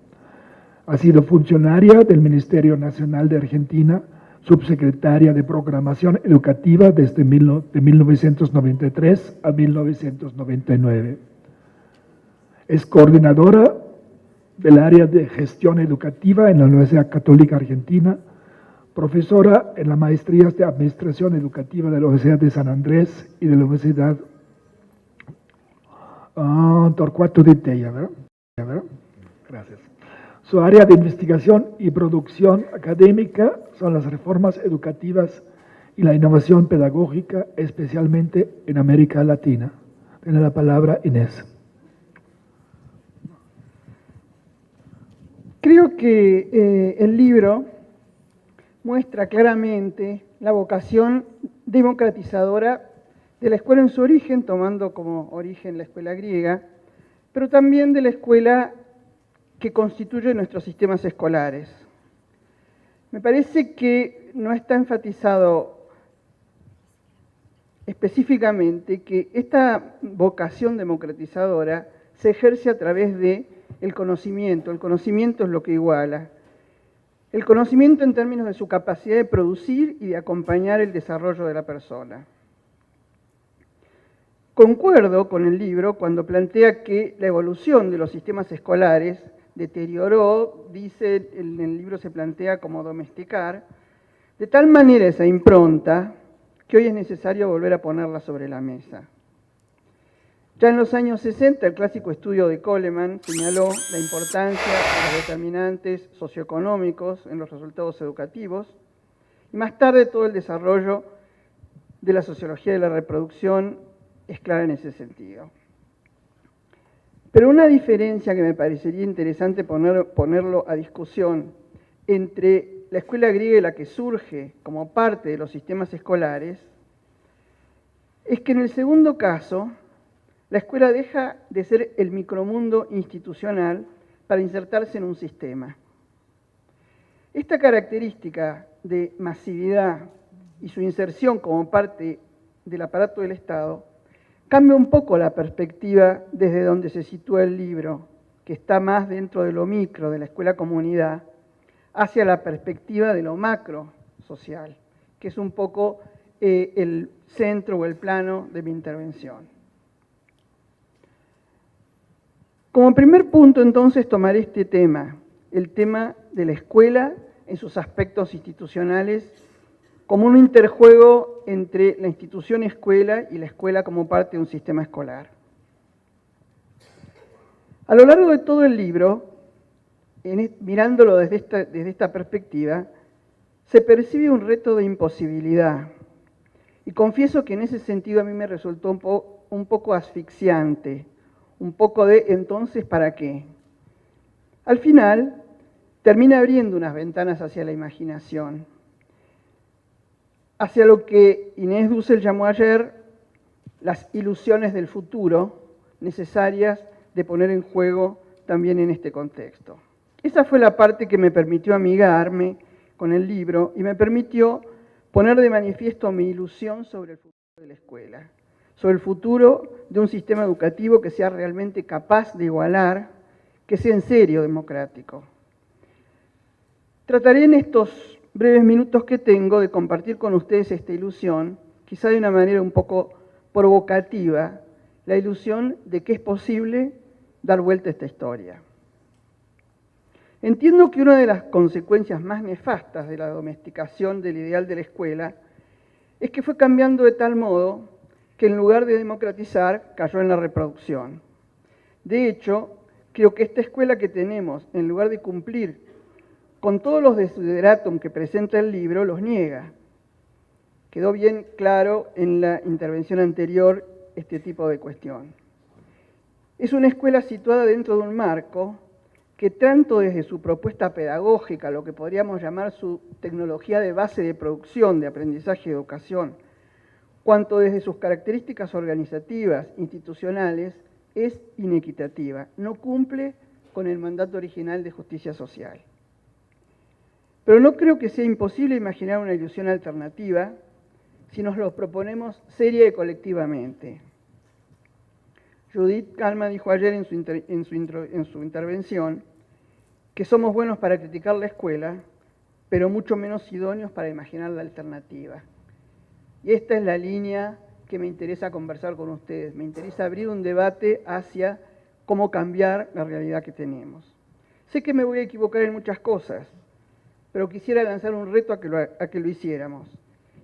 Ha sido funcionaria del Ministerio Nacional de Argentina, subsecretaria de Programación Educativa desde 1993 a 1999. Es coordinadora del área de gestión educativa en la Universidad Católica Argentina, profesora en las maestrías de Administración Educativa de la Universidad de San Andrés y de la Universidad Torcuato Di Tella, ¿verdad? Gracias. Su área de investigación y producción académica son las reformas educativas y la innovación pedagógica, especialmente en América Latina. Tiene la palabra Inés. Creo que el libro muestra claramente la vocación democratizadora de la escuela en su origen, tomando como origen la escuela griega, pero también de la escuela que constituye nuestros sistemas escolares. Me parece que no está enfatizado específicamente que esta vocación democratizadora se ejerce a través de el conocimiento. El conocimiento es lo que iguala. El conocimiento en términos de su capacidad de producir y de acompañar el desarrollo de la persona. Concuerdo con el libro cuando plantea que la evolución de los sistemas escolares deterioró, dice, en el libro se plantea como domesticar, de tal manera esa impronta que hoy es necesario volver a ponerla sobre la mesa. Ya en los años 60, el clásico estudio de Coleman señaló la importancia de los determinantes socioeconómicos en los resultados educativos, y más tarde todo el desarrollo de la sociología de la reproducción es clara en ese sentido. Pero una diferencia que me parecería interesante ponerlo a discusión entre la escuela griega y la que surge como parte de los sistemas escolares es que en el segundo caso la escuela deja de ser el micromundo institucional para insertarse en un sistema. Esta característica de masividad y su inserción como parte del aparato del Estado cambia un poco la perspectiva desde donde se sitúa el libro, que está más dentro de lo micro, de la escuela-comunidad, hacia la perspectiva de lo macro social, que es un poco el centro o el plano de mi intervención. Como primer punto, entonces, tomaré este tema, el tema de la escuela en sus aspectos institucionales, como un interjuego entre la institución escuela y la escuela como parte de un sistema escolar. A lo largo de todo el libro, mirándolo desde esta perspectiva, se percibe un reto de imposibilidad. Y confieso que en ese sentido a mí me resultó un poco asfixiante, un poco de ¿entonces para qué? Al final, termina abriendo unas ventanas hacia la imaginación, hacia lo que Inés Dussel llamó ayer las ilusiones del futuro necesarias de poner en juego también en este contexto. Esa fue la parte que me permitió amigarme con el libro y me permitió poner de manifiesto mi ilusión sobre el futuro de la escuela, sobre el futuro de un sistema educativo que sea realmente capaz de igualar, que sea en serio democrático. Trataré en estos breves minutos que tengo de compartir con ustedes esta ilusión, quizá de una manera un poco provocativa, la ilusión de que es posible dar vuelta a esta historia. Entiendo que una de las consecuencias más nefastas de la domesticación del ideal de la escuela es que fue cambiando de tal modo que en lugar de democratizar, cayó en la reproducción. De hecho, creo que esta escuela que tenemos, en lugar de cumplir con todos los desideratum que presenta el libro, los niega. Quedó bien claro en la intervención anterior este tipo de cuestión. Es una escuela situada dentro de un marco que tanto desde su propuesta pedagógica, lo que podríamos llamar su tecnología de base de producción, de aprendizaje y educación, cuanto desde sus características organizativas, institucionales, es inequitativa, no cumple con el mandato original de justicia social. Pero no creo que sea imposible imaginar una ilusión alternativa si nos lo proponemos seria y colectivamente. Judith Calma dijo ayer en su intervención que somos buenos para criticar la escuela, pero mucho menos idóneos para imaginar la alternativa. Y esta es la línea que me interesa conversar con ustedes. Me interesa abrir un debate hacia cómo cambiar la realidad que tenemos. Sé que me voy a equivocar en muchas cosas, pero quisiera lanzar un reto a que lo hiciéramos,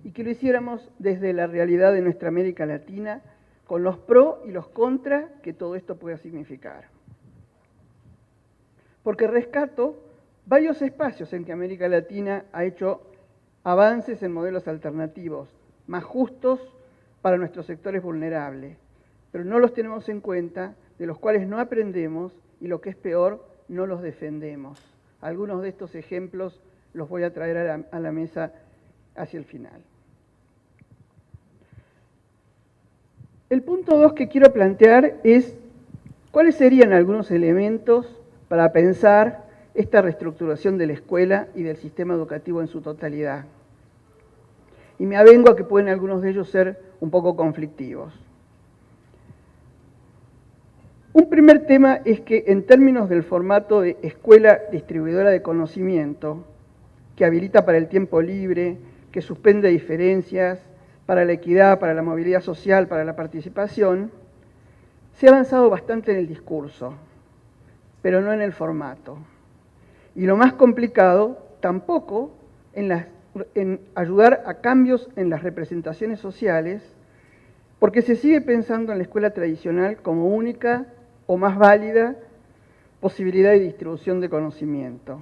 y que lo hiciéramos desde la realidad de nuestra América Latina, con los pros y los contras que todo esto pueda significar. Porque rescato varios espacios en que América Latina ha hecho avances en modelos alternativos, más justos para nuestros sectores vulnerables, pero no los tenemos en cuenta, de los cuales no aprendemos y, lo que es peor, no los defendemos. Algunos de estos ejemplos los voy a traer a la mesa hacia el final. El punto 2 que quiero plantear es cuáles serían algunos elementos para pensar esta reestructuración de la escuela y del sistema educativo en su totalidad. Y me avengo a que pueden algunos de ellos ser un poco conflictivos. Un primer tema es que en términos del formato de escuela distribuidora de conocimiento, que habilita para el tiempo libre, que suspende diferencias, para la equidad, para la movilidad social, para la participación, se ha avanzado bastante en el discurso, pero no en el formato. Y lo más complicado, tampoco en ayudar a cambios en las representaciones sociales, porque se sigue pensando en la escuela tradicional como única o más válida posibilidad de distribución de conocimiento.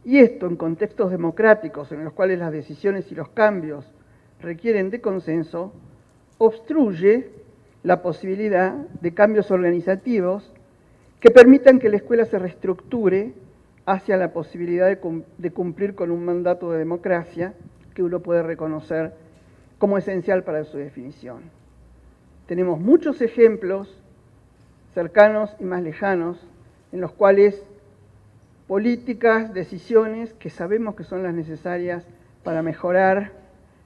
Y esto en contextos democráticos en los cuales las decisiones y los cambios requieren de consenso, obstruye la posibilidad de cambios organizativos que permitan que la escuela se reestructure hacia la posibilidad de cumplir con un mandato de democracia que uno puede reconocer como esencial para su definición. Tenemos muchos ejemplos cercanos y más lejanos en los cuales políticas, decisiones que sabemos que son las necesarias para mejorar,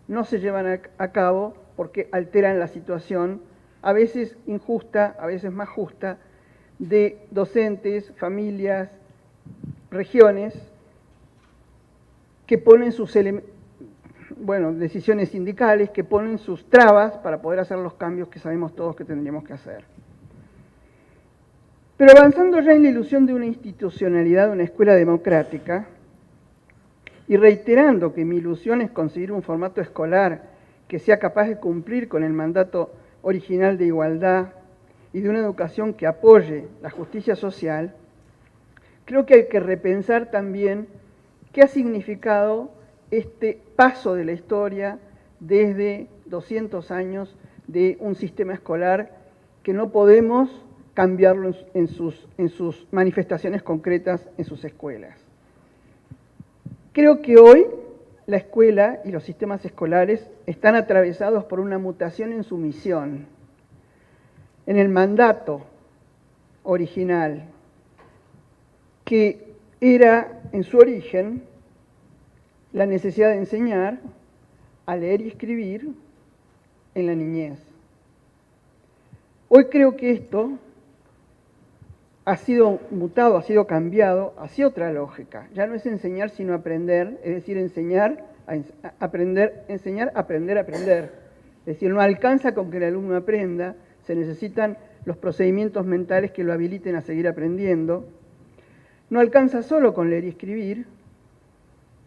no se llevan a cabo porque alteran la situación, a veces injusta, a veces más justa, de docentes, familias, regiones, que ponen sus decisiones sindicales, que ponen sus trabas para poder hacer los cambios que sabemos todos que tendríamos que hacer. Pero avanzando ya en la ilusión de una institucionalidad, de una escuela democrática, y reiterando que mi ilusión es conseguir un formato escolar que sea capaz de cumplir con el mandato original de igualdad y de una educación que apoye la justicia social, creo que hay que repensar también qué ha significado este paso de la historia desde 200 años de un sistema escolar que no podemos cambiarlo en sus manifestaciones concretas en sus escuelas. Creo que hoy la escuela y los sistemas escolares están atravesados por una mutación en su misión, en el mandato original, que era en su origen la necesidad de enseñar a leer y escribir en la niñez. Hoy creo que esto ha sido mutado, ha sido cambiado hacia otra lógica. Ya no es enseñar sino aprender, es decir, enseñar, aprender, enseñar, aprender, aprender. Es decir, no alcanza con que el alumno aprenda, se necesitan los procedimientos mentales que lo habiliten a seguir aprendiendo. No alcanza solo con leer y escribir,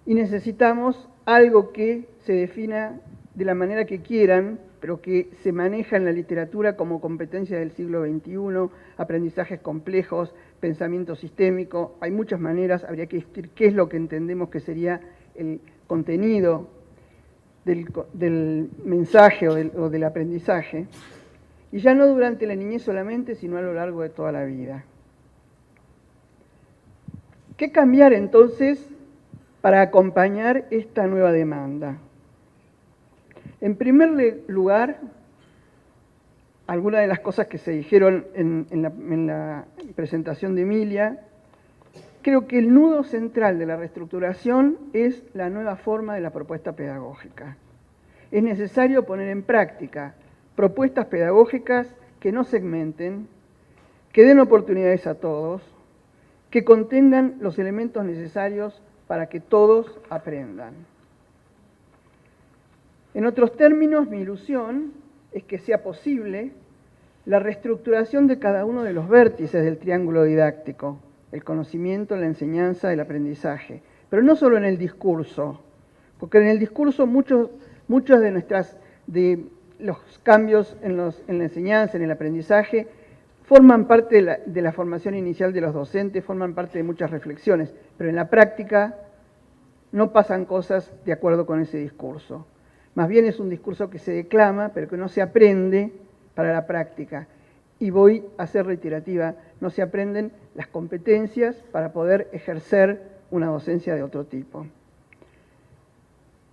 y necesitamos algo que se defina de la manera que quieran, pero que se maneja en la literatura como competencia del siglo XXI, aprendizajes complejos, pensamiento sistémico. Hay muchas maneras, habría que decir qué es lo que entendemos que sería el contenido del mensaje o del aprendizaje, y ya no durante la niñez solamente, sino a lo largo de toda la vida. ¿Qué cambiar entonces para acompañar esta nueva demanda? En primer lugar, algunas de las cosas que se dijeron en la presentación de Emilia, creo que el nudo central de la reestructuración es la nueva forma de la propuesta pedagógica. Es necesario poner en práctica propuestas pedagógicas que no segmenten, que den oportunidades a todos, que contengan los elementos necesarios para que todos aprendan. En otros términos, mi ilusión es que sea posible la reestructuración de cada uno de los vértices del triángulo didáctico, el conocimiento, la enseñanza, el aprendizaje, pero no solo en el discurso, porque en el discurso muchos de los cambios en la enseñanza, en el aprendizaje, forman parte de la formación inicial de los docentes, forman parte de muchas reflexiones, pero en la práctica no pasan cosas de acuerdo con ese discurso. Más bien es un discurso que se declama, pero que no se aprende para la práctica. Y voy a ser reiterativa, no se aprenden las competencias para poder ejercer una docencia de otro tipo.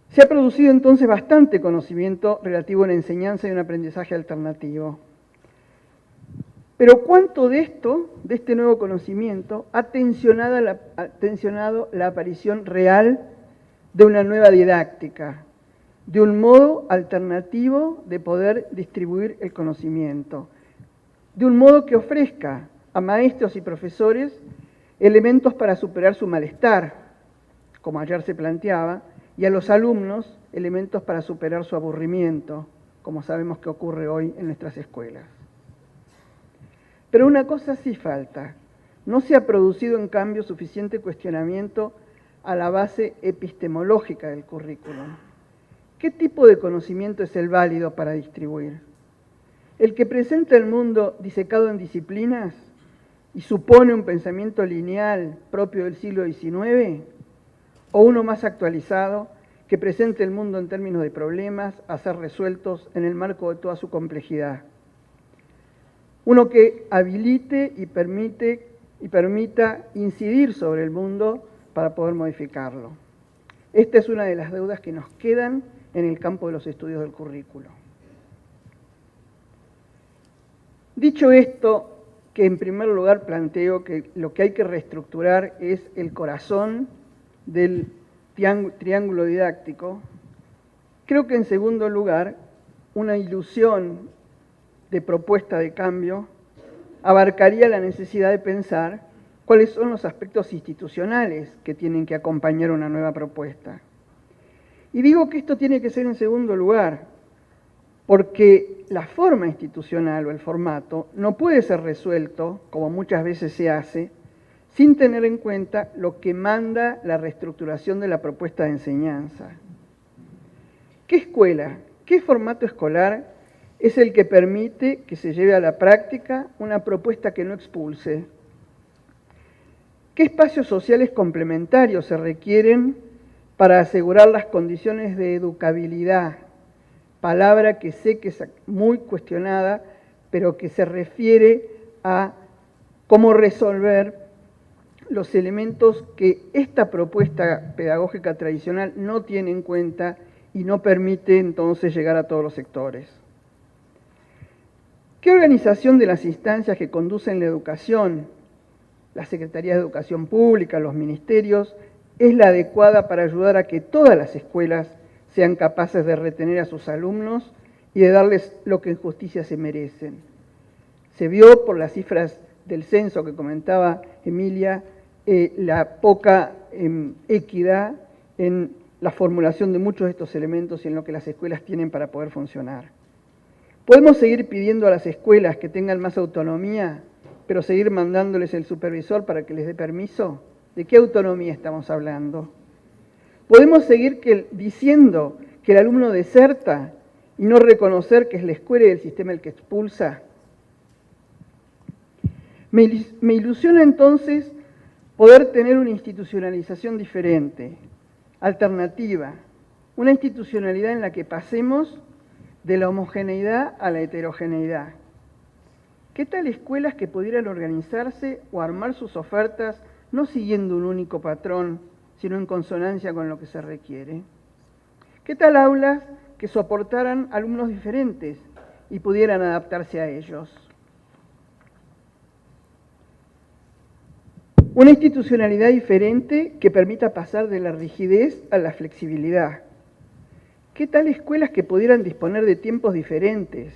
Se ha producido entonces bastante conocimiento relativo a la enseñanza y un aprendizaje alternativo. Pero ¿cuánto de este nuevo conocimiento, ha tensionado la aparición real de una nueva didáctica, de un modo alternativo de poder distribuir el conocimiento, de un modo que ofrezca a maestros y profesores elementos para superar su malestar, como ayer se planteaba, y a los alumnos elementos para superar su aburrimiento, como sabemos que ocurre hoy en nuestras escuelas? Pero una cosa sí falta, no se ha producido en cambio suficiente cuestionamiento a la base epistemológica del currículum. ¿Qué tipo de conocimiento es el válido para distribuir? ¿El que presenta el mundo disecado en disciplinas y supone un pensamiento lineal propio del siglo XIX? ¿O uno más actualizado que presente el mundo en términos de problemas a ser resueltos en el marco de toda su complejidad? Uno que habilite y permita incidir sobre el mundo para poder modificarlo. Esta es una de las deudas que nos quedan en el campo de los estudios del currículo. Dicho esto, que en primer lugar planteo que lo que hay que reestructurar es el corazón del triángulo didáctico, creo que en segundo lugar, una ilusión de propuesta de cambio abarcaría la necesidad de pensar cuáles son los aspectos institucionales que tienen que acompañar una nueva propuesta. Y digo que esto tiene que ser en segundo lugar, porque la forma institucional o el formato no puede ser resuelto, como muchas veces se hace, sin tener en cuenta lo que manda la reestructuración de la propuesta de enseñanza. ¿Qué escuela, qué formato escolar es el que permite que se lleve a la práctica una propuesta que no expulse? ¿Qué espacios sociales complementarios se requieren para asegurar las condiciones de educabilidad? Palabra que sé que es muy cuestionada, pero que se refiere a cómo resolver los elementos que esta propuesta pedagógica tradicional no tiene en cuenta y no permite entonces llegar a todos los sectores. ¿Qué organización de las instancias que conducen la educación, las secretarías de educación pública, los ministerios, es la adecuada para ayudar a que todas las escuelas sean capaces de retener a sus alumnos y de darles lo que en justicia se merecen? Se vio por las cifras del censo que comentaba Emilia, la poca equidad en la formulación de muchos de estos elementos y en lo que las escuelas tienen para poder funcionar. ¿Podemos seguir pidiendo a las escuelas que tengan más autonomía, pero seguir mandándoles el supervisor para que les dé permiso? ¿De qué autonomía estamos hablando? ¿Podemos seguir diciendo que el alumno deserta y no reconocer que es la escuela y el sistema el que expulsa? Me ilusiona entonces poder tener una institucionalización diferente, alternativa, una institucionalidad en la que pasemos de la homogeneidad a la heterogeneidad. ¿Qué tal escuelas que pudieran organizarse o armar sus ofertas no siguiendo un único patrón, sino en consonancia con lo que se requiere? ¿Qué tal aulas que soportaran alumnos diferentes y pudieran adaptarse a ellos? Una institucionalidad diferente que permita pasar de la rigidez a la flexibilidad. ¿Qué tal escuelas que pudieran disponer de tiempos diferentes,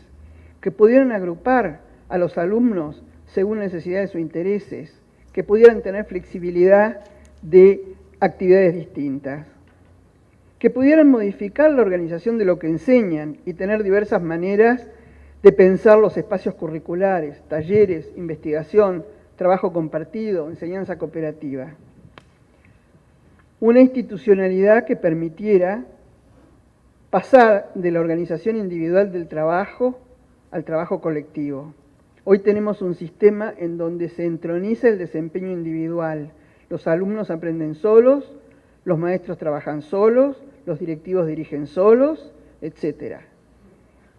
que pudieran agrupar a los alumnos según necesidades o intereses, que pudieran tener flexibilidad de actividades distintas, que pudieran modificar la organización de lo que enseñan y tener diversas maneras de pensar los espacios curriculares, talleres, investigación, trabajo compartido, enseñanza cooperativa? Una institucionalidad que permitiera pasar de la organización individual del trabajo al trabajo colectivo. Hoy tenemos un sistema en donde se entroniza el desempeño individual. Los alumnos aprenden solos, los maestros trabajan solos, los directivos dirigen solos, etc.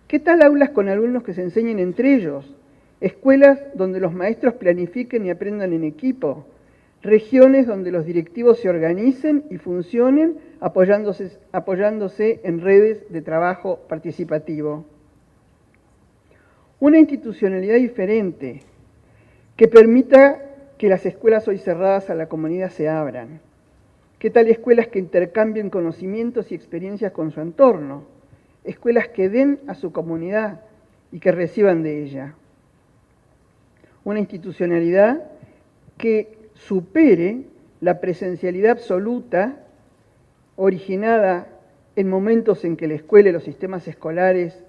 ¿Qué tal aulas con alumnos que se enseñen entre ellos? Escuelas donde los maestros planifiquen y aprendan en equipo. Regiones donde los directivos se organicen y funcionen apoyándose en redes de trabajo participativo. Una institucionalidad diferente que permita que las escuelas hoy cerradas a la comunidad se abran. ¿Qué tal escuelas que intercambien conocimientos y experiencias con su entorno? Escuelas que den a su comunidad y que reciban de ella. Una institucionalidad que supere la presencialidad absoluta originada en momentos en que la escuela y los sistemas escolares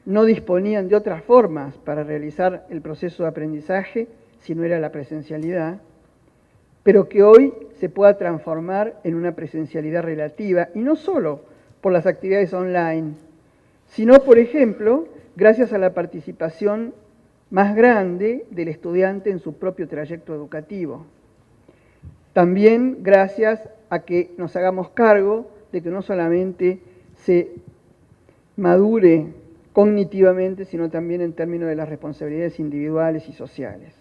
no disponían de otras formas para realizar el proceso de aprendizaje, si no era la presencialidad, pero que hoy se pueda transformar en una presencialidad relativa, y no solo por las actividades online, sino, por ejemplo, gracias a la participación más grande del estudiante en su propio trayecto educativo. También gracias a que nos hagamos cargo de que no solamente se madure cognitivamente, sino también en términos de las responsabilidades individuales y sociales.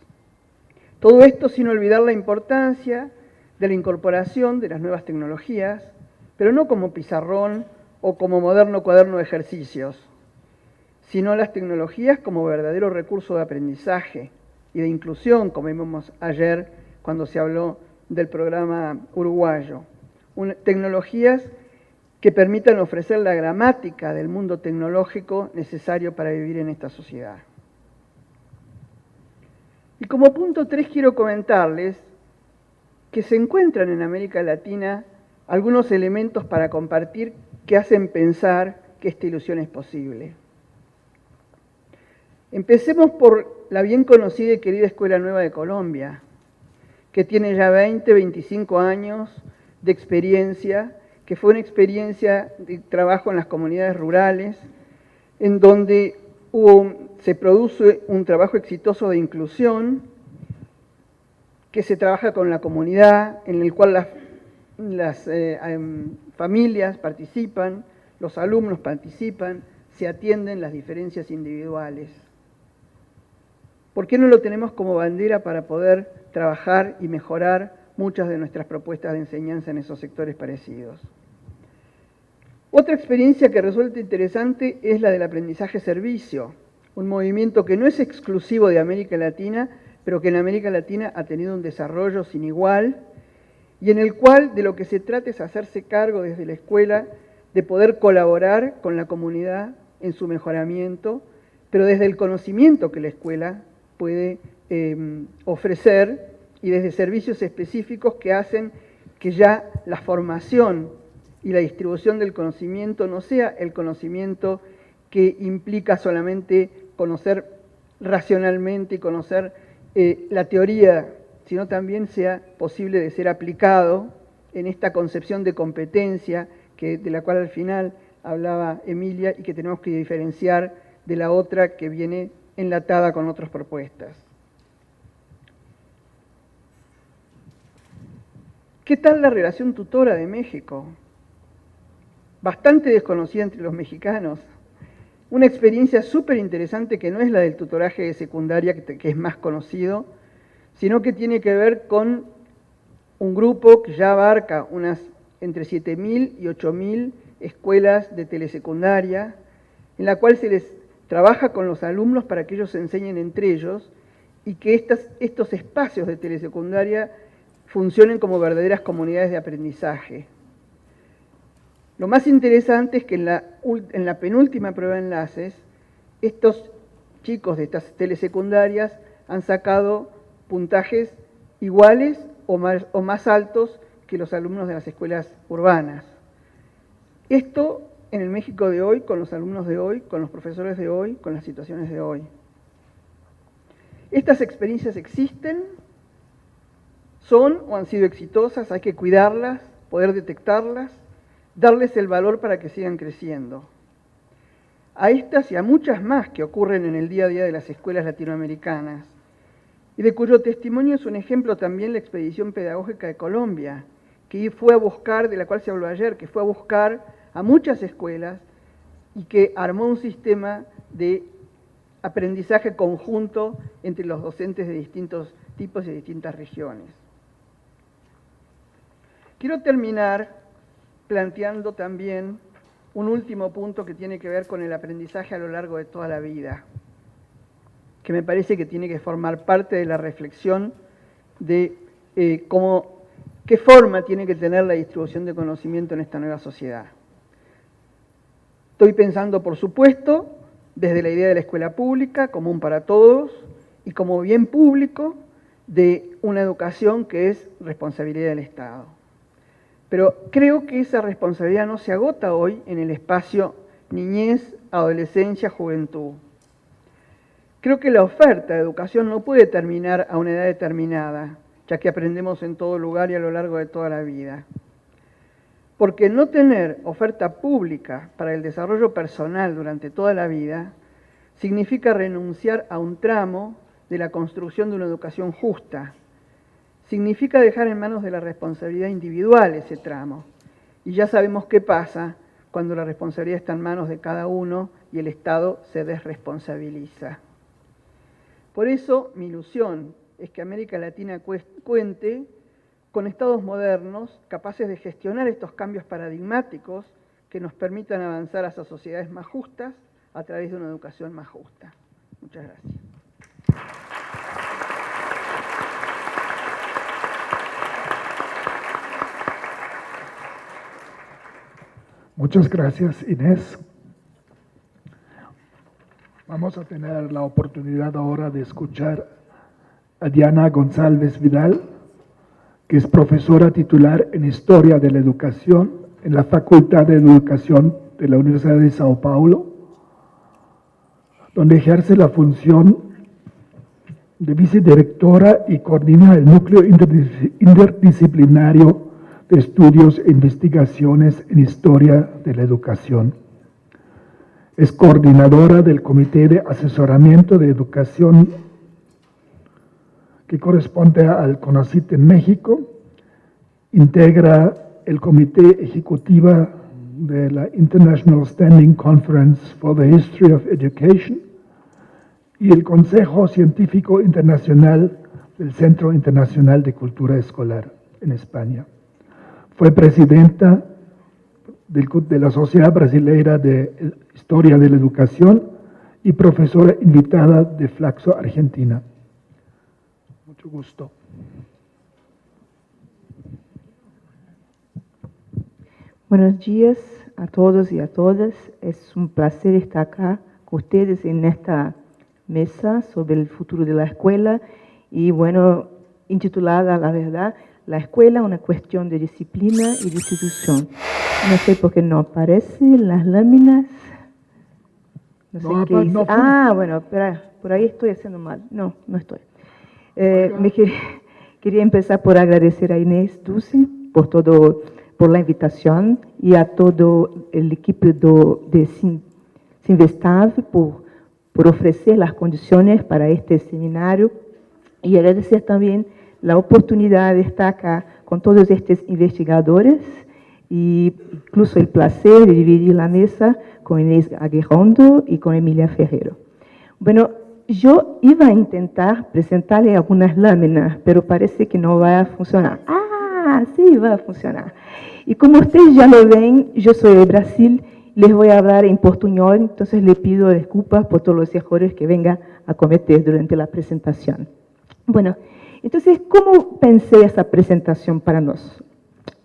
Todo esto sin olvidar la importancia de la incorporación de las nuevas tecnologías, pero no como pizarrón o como moderno cuaderno de ejercicios, sino las tecnologías como verdadero recurso de aprendizaje y de inclusión, como vimos ayer cuando se habló del programa uruguayo. Tecnologías que permitan ofrecer la gramática del mundo tecnológico necesario para vivir en esta sociedad. Y como punto 3 quiero comentarles que se encuentran en América Latina algunos elementos para compartir que hacen pensar que esta ilusión es posible. Empecemos por la bien conocida y querida Escuela Nueva de Colombia, que tiene ya 25 años de experiencia, que fue una experiencia de trabajo en las comunidades rurales, en donde se produce un trabajo exitoso de inclusión, que se trabaja con la comunidad, en el cual las familias participan, los alumnos participan, se atienden las diferencias individuales. ¿Por qué no lo tenemos como bandera para poder trabajar y mejorar muchas de nuestras propuestas de enseñanza en esos sectores parecidos? Otra experiencia que resulta interesante es la del aprendizaje-servicio, un movimiento que no es exclusivo de América Latina, pero que en América Latina ha tenido un desarrollo sin igual, y en el cual de lo que se trata es hacerse cargo desde la escuela de poder colaborar con la comunidad en su mejoramiento, pero desde el conocimiento que la escuela puede ofrecer y desde servicios específicos que hacen que ya la formación y la distribución del conocimiento no sea el conocimiento que implica solamente conocer racionalmente y conocer la teoría, sino también sea posible de ser aplicado en esta concepción de competencia de la cual al final hablaba Emilia y que tenemos que diferenciar de la otra que viene enlatada con otras propuestas. ¿Qué tal la relación tutora de México? Bastante desconocida entre los mexicanos. Una experiencia súper interesante que no es la del tutoraje de secundaria, que es más conocido, sino que tiene que ver con un grupo que ya abarca unas entre 7.000 y 8.000 escuelas de telesecundaria, en la cual se les trabaja con los alumnos para que ellos se enseñen entre ellos y que estos espacios de telesecundaria funcionen como verdaderas comunidades de aprendizaje. Lo más interesante es que en la penúltima prueba de enlaces, estos chicos de estas telesecundarias han sacado puntajes iguales o más altos que los alumnos de las escuelas urbanas. Esto en el México de hoy, con los alumnos de hoy, con los profesores de hoy, con las situaciones de hoy. Estas experiencias existen, son o han sido exitosas, hay que cuidarlas, poder detectarlas, darles el valor para que sigan creciendo. A estas y a muchas más que ocurren en el día a día de las escuelas latinoamericanas, y de cuyo testimonio es un ejemplo también la expedición pedagógica de Colombia, que fue a buscar, de la cual se habló ayer, que fue a buscar a muchas escuelas y que armó un sistema de aprendizaje conjunto entre los docentes de distintos tipos y de distintas regiones. Quiero terminar planteando también un último punto que tiene que ver con el aprendizaje a lo largo de toda la vida, que me parece que tiene que formar parte de la reflexión de qué forma tiene que tener la distribución de conocimiento en esta nueva sociedad. Estoy pensando, por supuesto, desde la idea de la escuela pública, común para todos, y como bien público, de una educación que es responsabilidad del Estado. Pero creo que esa responsabilidad no se agota hoy en el espacio niñez, adolescencia, juventud. Creo que la oferta de educación no puede terminar a una edad determinada, ya que aprendemos en todo lugar y a lo largo de toda la vida. Porque no tener oferta pública para el desarrollo personal durante toda la vida significa renunciar a un tramo de la construcción de una educación justa. Significa dejar en manos de la responsabilidad individual ese tramo. Y ya sabemos qué pasa cuando la responsabilidad está en manos de cada uno y el Estado se desresponsabiliza. Por eso mi ilusión es que América Latina cuente con estados modernos capaces de gestionar estos cambios paradigmáticos que nos permitan avanzar hacia sociedades más justas a través de una educación más justa. Muchas gracias. Muchas gracias, Inés. Vamos a tener la oportunidad ahora de escuchar a Diana González Vidal, que es profesora titular en Historia de la Educación en la Facultad de Educación de la Universidad de Sao Paulo, donde ejerce la función de vicedirectora y coordina el núcleo interdisciplinario de estudios e investigaciones en Historia de la Educación. Es coordinadora del Comité de Asesoramiento de Educación que corresponde al CONACYT en México, integra el Comité Ejecutivo de la International Standing Conference for the History of Education y el Consejo Científico Internacional del Centro Internacional de Cultura Escolar en España. Fue presidenta de la Sociedad Brasileira de Historia de la Educación y profesora invitada de Flaxo, Argentina. Mucho gusto. Buenos días a todos y a todas. Es un placer estar acá con ustedes en esta mesa sobre el futuro de la escuela y bueno, intitulada, la verdad, La escuela, una cuestión de disciplina y de institución. No sé por qué no aparecen las láminas. No sé qué hice. Bueno, espera, por ahí estoy haciendo mal. No estoy. Quería empezar por agradecer a Inés Duce por la invitación y a todo el equipo de Sinvestav por ofrecer las condiciones para este seminario y agradecer también la oportunidad de estar acá con todos estos investigadores y incluso el placer de dividir la mesa con Inés Aguirreondo y con Emilia Ferrero. Bueno, yo iba a intentar presentarle algunas láminas, pero parece que no va a funcionar. Sí, va a funcionar. Y como ustedes ya lo ven, yo soy de Brasil, les voy a hablar en portuñol, entonces le pido disculpas por todos los errores que venga a cometer durante la presentación. Bueno, entonces, ¿cómo pensé esa presentación para nosotros?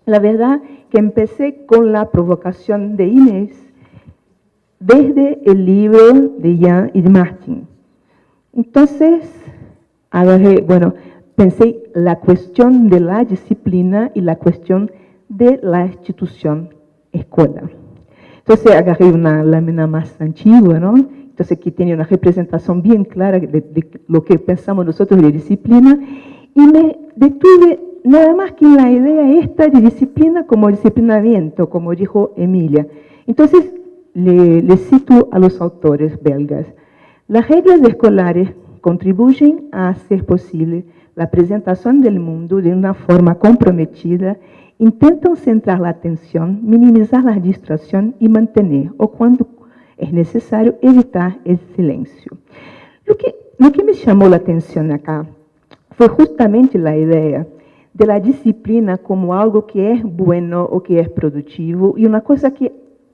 La verdad que empecé con la provocación de Inés desde el libro de Jan y de Martin. Entonces, pensé la cuestión de la disciplina y la cuestión de la institución escuela. Entonces, agarré una lámina más antigua, ¿no? Entonces, aquí tiene una representación bien clara de lo que pensamos nosotros de disciplina y me detuve nada más que en la idea esta de disciplina como disciplinamiento, como dijo Emilia. Entonces, le cito a los autores belgas. Las reglas escolares contribuyen a hacer posible la presentación del mundo de una forma comprometida, intentan centrar la atención, minimizar la distracción y mantener, o cuando es necesario, evitar el silencio. Lo que me llamó la atención acá fue justamente la idea de la disciplina como algo que es bueno o que es productivo y una cosa que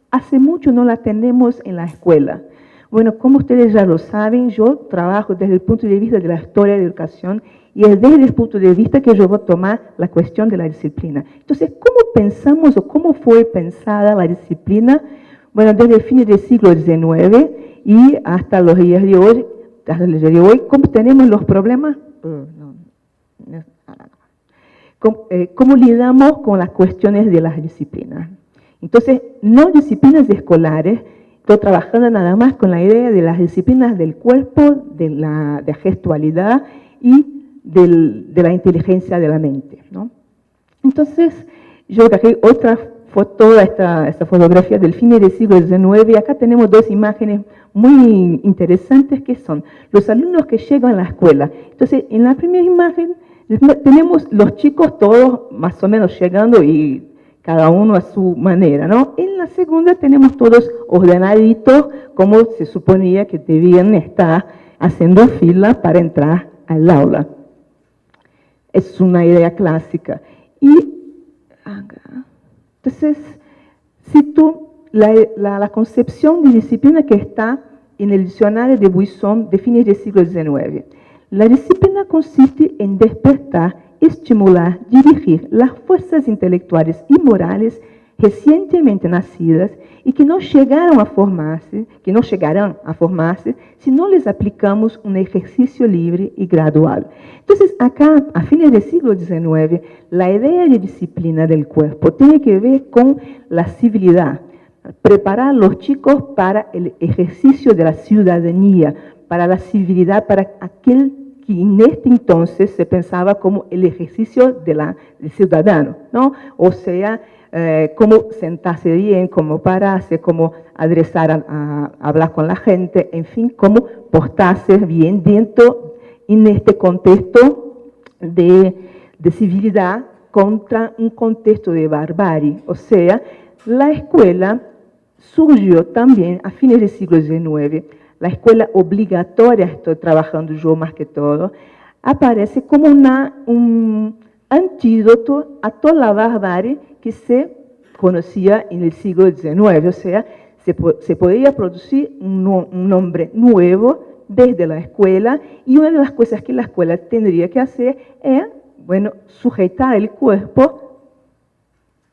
hace mucho no la tenemos en la escuela. Bueno, como ustedes ya lo saben, yo trabajo desde el punto de vista de la historia de la educación y es desde el punto de vista que yo voy a tomar la cuestión de la disciplina. Entonces, ¿cómo pensamos o cómo fue pensada la disciplina? Bueno, desde el fin del siglo XIX y hasta los días de hoy, ¿cómo tenemos los problemas? ¿Cómo lidamos con las cuestiones de las disciplinas? Entonces, no disciplinas escolares, estoy trabajando nada más con la idea de las disciplinas del cuerpo, de la gestualidad y de la inteligencia de la mente, ¿no? Entonces, yo traje otra foto, esta fotografía del fin del siglo XIX, y acá tenemos dos imágenes muy interesantes que son los alumnos que llegan a la escuela. Entonces, en la primera imagen tenemos los chicos todos más o menos llegando y cada uno a su manera, ¿no? En la segunda tenemos todos ordenaditos, como se suponía que debían estar haciendo fila para entrar al aula. Es una idea clásica. Y entonces, cito la concepción de disciplina que está en el diccionario de Buisson de fines del siglo XIX. La disciplina consiste en despertar, estimular, dirigir las fuerzas intelectuales y morales recientemente nacidas y que no llegarán a formarse si no les aplicamos un ejercicio libre y gradual. Entonces, acá, a fines del siglo XIX, la idea de disciplina del cuerpo tiene que ver con la civilidad, preparar a los chicos para el ejercicio de la ciudadanía, para la civilidad, para aquel que en este entonces se pensaba como el ejercicio del ciudadano, ¿no? O sea, cómo sentarse bien, cómo pararse, cómo adresar a hablar con la gente, en fin, cómo portarse bien dentro, en este contexto de civilidad contra un contexto de barbarie. O sea, la escuela surgió también a fines del siglo XIX. La escuela obligatoria, estoy trabajando yo más que todo, aparece como un antídoto a toda la barbarie que se conocía en el siglo XIX. O sea, Se podría producir un nombre nuevo desde la escuela, y una de las cosas que la escuela tendría que hacer es, bueno, sujetar el cuerpo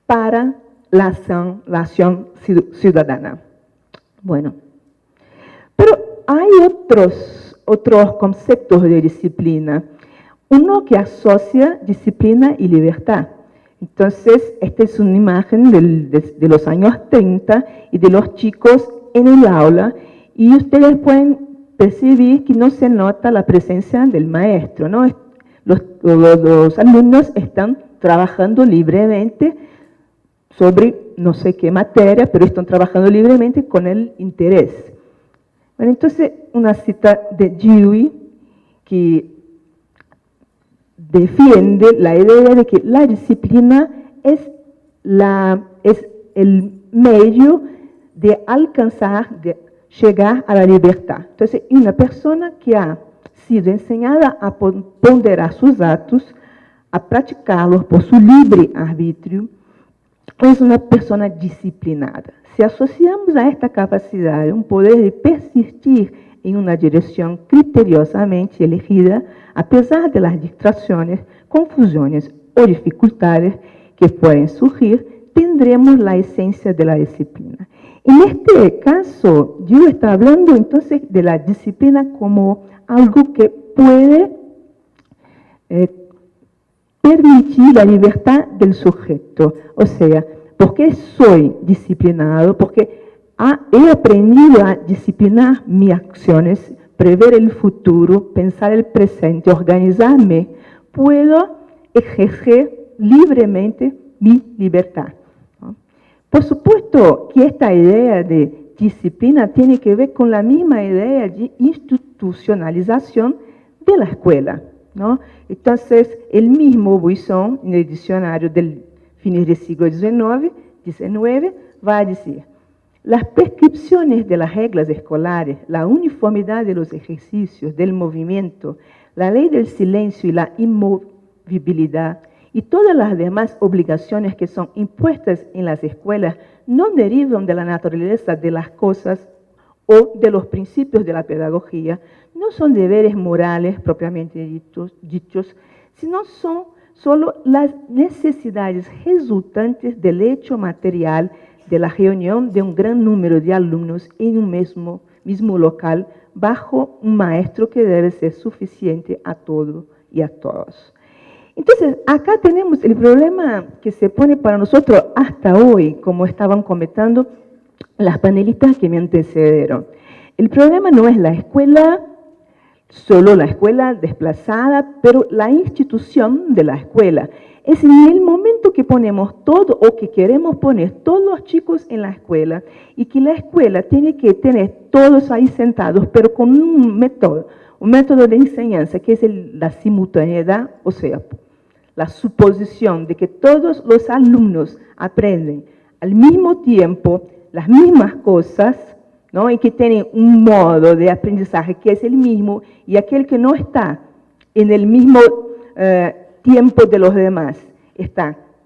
para la acción ciudadana. Bueno, pero hay otros conceptos de disciplina. Uno que asocia disciplina y libertad. Entonces, esta es una imagen de los años 30 y de los chicos en el aula, y ustedes pueden percibir que no se nota la presencia del maestro, ¿no? Los alumnos están trabajando libremente sobre no sé qué materia, pero están trabajando libremente con el interés. Bueno, entonces, una cita de Dewey que defiende la idea de que la disciplina es el medio de alcanzar, de llegar a la libertad. Entonces, una persona que ha sido enseñada a ponderar sus actos, a practicarlos por su libre arbitrio, es una persona disciplinada. Si asociamos a esta capacidad un poder de persistir en una dirección criteriosamente elegida, a pesar de las distracciones, confusiones o dificultades que pueden surgir, tendremos la esencia de la disciplina. En este caso, yo estaba hablando entonces de la disciplina como algo que puede permitir la libertad del sujeto. O sea, ¿por qué soy disciplinado? Porque he aprendido a disciplinar mis acciones, prever el futuro, pensar el presente, organizarme. Puedo ejercer libremente mi libertad, ¿no? Por supuesto que esta idea de disciplina tiene que ver con la misma idea de institucionalización de la escuela, ¿no? Entonces, el mismo Buisson, en el diccionario del fines del siglo XIX, va a decir: las prescripciones de las reglas escolares, la uniformidad de los ejercicios, del movimiento, la ley del silencio y la inmovilidad, y todas las demás obligaciones que son impuestas en las escuelas no derivan de la naturaleza de las cosas o de los principios de la pedagogía, no son deberes morales propiamente dichos, sino son solo las necesidades resultantes del hecho material de la reunión de un gran número de alumnos en un mismo local, bajo un maestro que debe ser suficiente a todos y a todos. Entonces, acá tenemos el problema que se pone para nosotros hasta hoy, como estaban comentando las panelistas que me antecedieron. El problema no es la escuela, solo la escuela desplazada, pero la institución de la escuela. Es en el momento que ponemos todo o que queremos poner todos los chicos en la escuela, y que la escuela tiene que tener todos ahí sentados, pero con un método de enseñanza que es la simultaneidad, o sea, la suposición de que todos los alumnos aprenden al mismo tiempo las mismas cosas, ¿no? Y que tienen un modo de aprendizaje que es el mismo, y aquel que no está en el mismo tiempo de los demás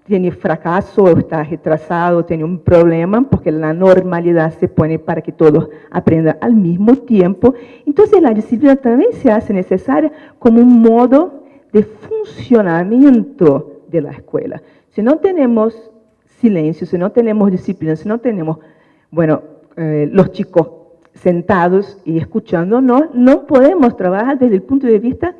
tiene fracaso, está retrasado, tiene un problema, porque la normalidad se pone para que todos aprendan al mismo tiempo. Entonces la disciplina también se hace necesaria como un modo de funcionamiento de la escuela. Si no tenemos silencio, si no tenemos disciplina, si no tenemos, bueno, los chicos sentados y escuchándonos, no podemos trabajar desde el punto de vista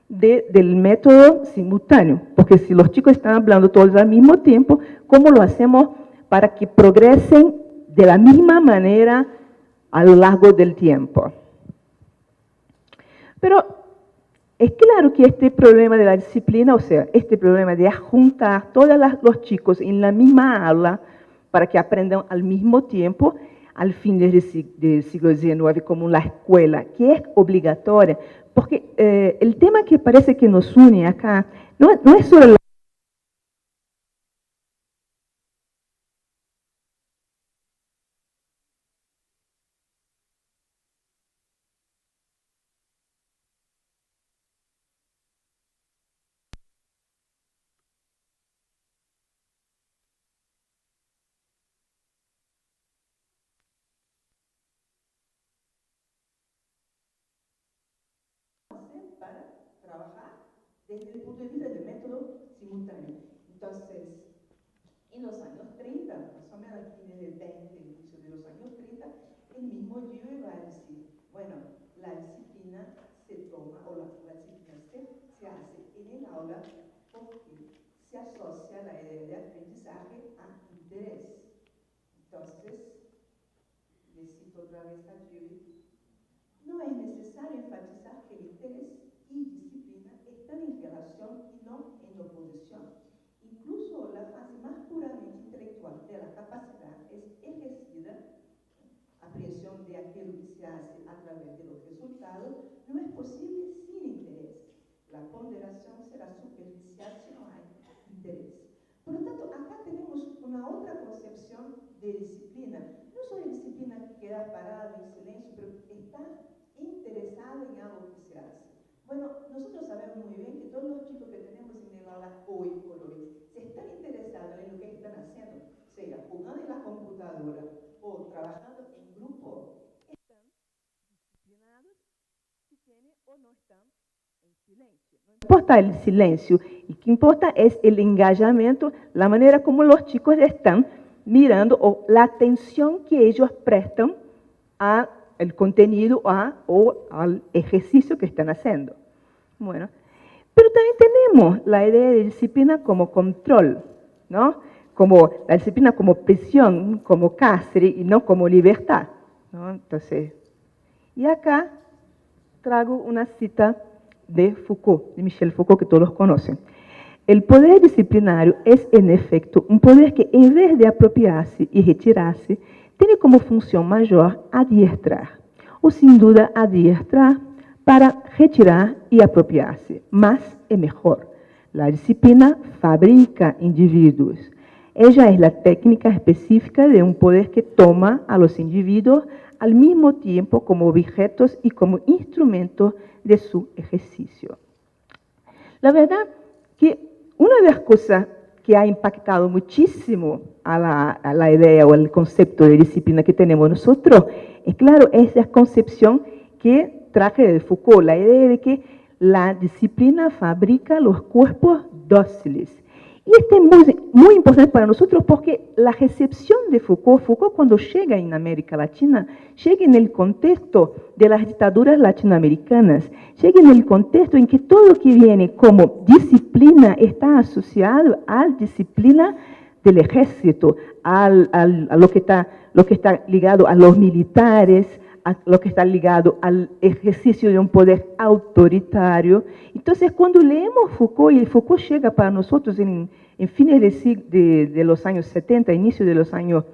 del método simultáneo, porque si los chicos están hablando todos al mismo tiempo, ¿cómo lo hacemos para que progresen de la misma manera a lo largo del tiempo? Pero es claro que este problema de la disciplina, o sea, este problema de juntar todos los chicos en la misma aula para que aprendan al mismo tiempo, al fin del siglo XIX, como la escuela, que es obligatoria, porque el tema que parece que nos une acá no es solo la desde el punto de vista del método simultáneo. Entonces, en los años 30, más o menos a fines del 20, inicio de los años 30, el mismo Dewey va a decir, bueno, la disciplina se toma, o la disciplina se hace en el aula porque se asocia la idea de aprendizaje a interés. Entonces, le cito otra vez a Dewey, no es necesario enfatizar que el interés y disciplina están en relación y no en oposición. Incluso la fase más puramente intelectual de la capacidad es ejercida, aprehensión de aquello que se hace a través de los resultados, no es posible sin interés. La ponderación será superficial si no hay interés. Por lo tanto, acá tenemos una otra concepción de disciplina. No solo disciplina que queda parada en silencio, pero está interesado en algo que se hace. Bueno, nosotros sabemos muy bien que todos los chicos que tenemos en el aula hoy por hoy, si están interesados en lo que están haciendo, sea jugando en la computadora o trabajando en grupo, están disciplinados si tienen o no están en silencio. No importa el silencio, y que importa es el engajamiento, la manera como los chicos están mirando o la atención que ellos prestan al contenido o al ejercicio que están haciendo. Bueno, pero también tenemos la idea de disciplina como control, ¿no? Como la disciplina como prisión, como cárcel y no como libertad, ¿no? Entonces, y acá traigo una cita de Foucault, de Michel Foucault, que todos conocen. El poder disciplinario es, en efecto, un poder que, en vez de apropiarse y retirarse, tiene como función mayor adiestrar, o sin duda adiestrar para retirar y apropiarse, más y mejor. La disciplina fabrica individuos. Ella es la técnica específica de un poder que toma a los individuos al mismo tiempo como objetos y como instrumentos de su ejercicio. La verdad que una de las cosas que ha impactado muchísimo a la idea o al concepto de disciplina que tenemos nosotros, es claro, es la concepción que traje de Foucault, la idea de que la disciplina fabrica los cuerpos dóciles. Y esto es muy importante para nosotros porque la recepción de Foucault cuando llega en América Latina, llega en el contexto de las dictaduras latinoamericanas, llega en el contexto en que todo lo que viene como disciplina está asociado a la disciplina del ejército, a lo que está ligado a los militares, a lo que está ligado al ejercicio de un poder autoritario. Entonces, cuando leemos Foucault, y Foucault llega para nosotros en fines de los años 70, inicio de los años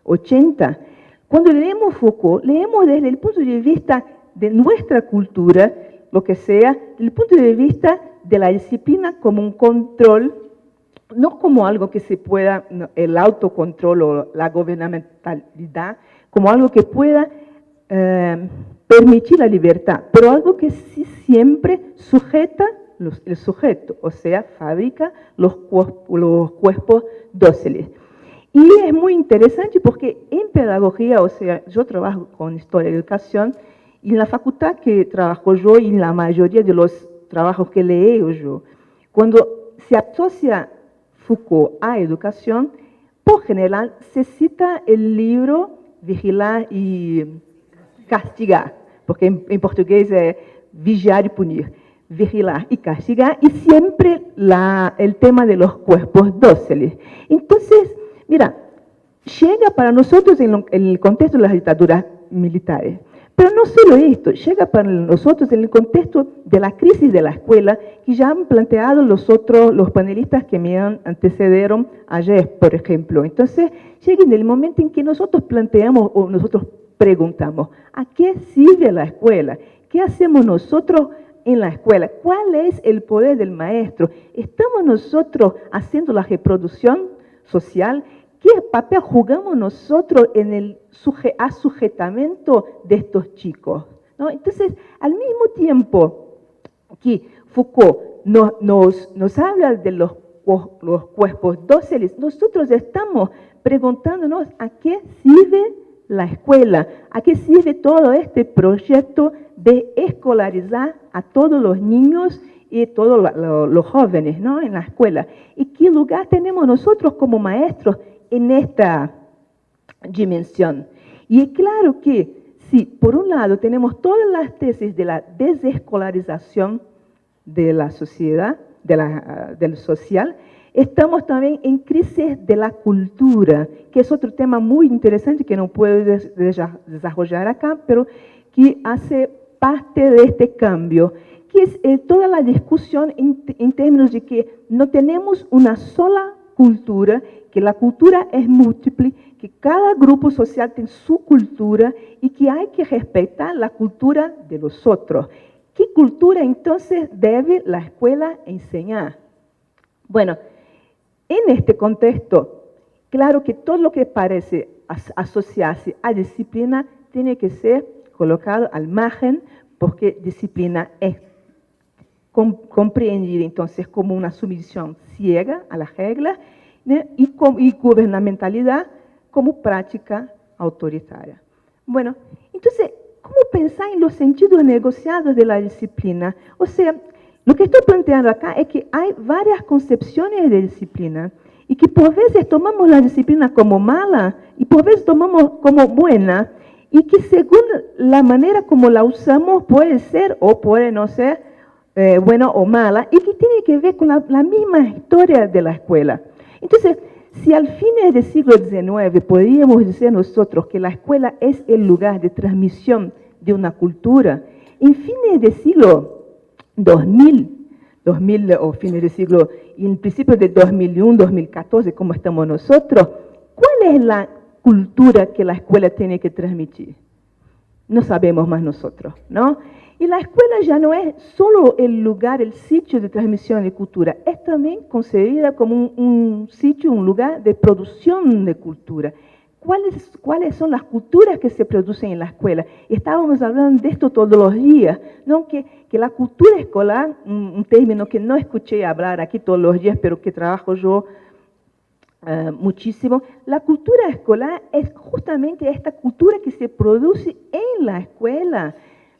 80, cuando leemos Foucault, leemos desde el punto de vista de nuestra cultura, lo que sea, desde el punto de vista de la disciplina como un control, no como algo que se pueda, el autocontrol o la gubernamentalidad, como algo que pueda permitir la libertad, pero algo que sí siempre sujeta el sujeto, o sea, fabrica los cuerpos dóciles. Y es muy interesante porque en pedagogía, o sea, yo trabajo con historia de educación, y en la facultad que trabajo yo y en la mayoría de los trabajos que leo yo, cuando se asocia Foucault a educación, por general se cita el libro Vigilar y Castigar, porque en portugués es vigiar y punir, vigilar y castigar, y siempre el tema de los cuerpos dóciles. Entonces, mira, llega para nosotros en el contexto de las dictaduras militares, pero no solo esto, llega para nosotros en el contexto de la crisis de la escuela, que ya han planteado los panelistas que me antecedieron ayer, por ejemplo. Entonces, llega en el momento en que nosotros planteamos o nosotros preguntamos, ¿a qué sirve la escuela? ¿Qué hacemos nosotros en la escuela? ¿Cuál es el poder del maestro? ¿Estamos nosotros haciendo la reproducción social? ¿Qué papel jugamos nosotros en el asujetamiento de estos chicos? ¿No? Entonces, al mismo tiempo que Foucault nos habla de los cuerpos dóciles, nosotros estamos preguntándonos a qué sirve la escuela, a qué sirve todo este proyecto de escolarizar a todos los niños y todos los jóvenes, ¿no?, en la escuela. ¿Y qué lugar tenemos nosotros como maestros en esta dimensión? Y es claro que si por un lado tenemos todas las tesis de la desescolarización de la sociedad, del social, estamos también en crisis de la cultura, que es otro tema muy interesante que no puedo desarrollar acá, pero que hace parte de este cambio, que es toda la discusión en términos de que no tenemos una sola cultura, que la cultura es múltiple, que cada grupo social tiene su cultura y que hay que respetar la cultura de los otros. ¿Qué cultura entonces debe la escuela enseñar? Bueno, en este contexto, claro que todo lo que parece asociarse a disciplina tiene que ser colocado al margen, porque disciplina es comprendida entonces como una sumisión ciega a las reglas, ¿no?, y gubernamentalidad como práctica autoritaria. Bueno, entonces, ¿cómo pensar en los sentidos negociados de la disciplina? O sea, lo que estoy planteando acá es que hay varias concepciones de disciplina y que por veces tomamos la disciplina como mala y por veces tomamos como buena, y que según la manera como la usamos puede ser o puede no ser buena o mala, y que tiene que ver con la misma historia de la escuela. Entonces, si al fines del siglo XIX podríamos decir nosotros que la escuela es el lugar de transmisión de una cultura, en fines del siglo 2000 o fines del siglo, y en principio de 2001, 2014, como estamos nosotros, ¿cuál es la cultura que la escuela tiene que transmitir? No sabemos más nosotros, ¿no? Y la escuela ya no es solo el lugar, el sitio de transmisión de cultura, es también concebida como un sitio, un lugar de producción de cultura. ¿Cuáles son las culturas que se producen en la escuela? Estábamos hablando de esto todos los días, ¿no? Que la cultura escolar, un término que no escuché hablar aquí todos los días, pero que trabajo yo muchísimo. La cultura escolar es justamente esta cultura que se produce en la escuela,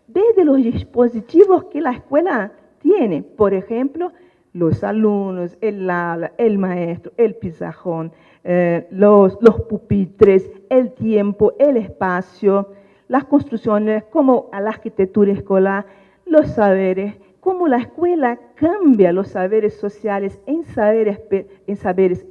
desde los dispositivos que la escuela tiene. Por ejemplo, los alumnos, el aula, el maestro, el pizarrón, los pupitres, el tiempo, el espacio, las construcciones, como a la arquitectura escolar, los saberes, cómo la escuela cambia los saberes sociales en saberes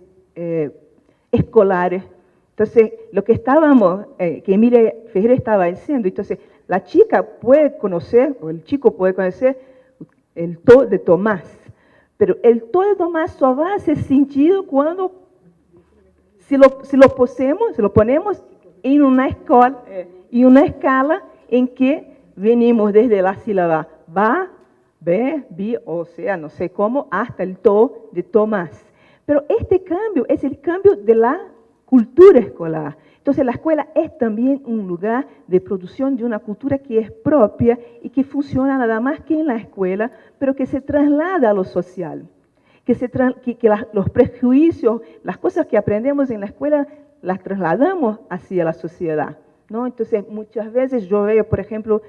escolares. Entonces, lo que que Emilia Ferreira estaba diciendo, entonces, la chica puede conocer, o el chico puede conocer el To de Tomás, pero el To de Tomás solo va a hacer sentido cuando, si lo ponemos en una escala en que venimos desde la sílaba va, be, bi, o sea, no sé cómo, hasta el To de Tomás. Pero este cambio es el cambio de la cultura escolar. Entonces la escuela es también un lugar de producción de una cultura que es propia y que funciona nada más que en la escuela, pero que se traslada a lo social. Los prejuicios, las cosas que aprendemos en la escuela, las trasladamos hacia la sociedad, ¿no? Entonces muchas veces yo veo, por ejemplo,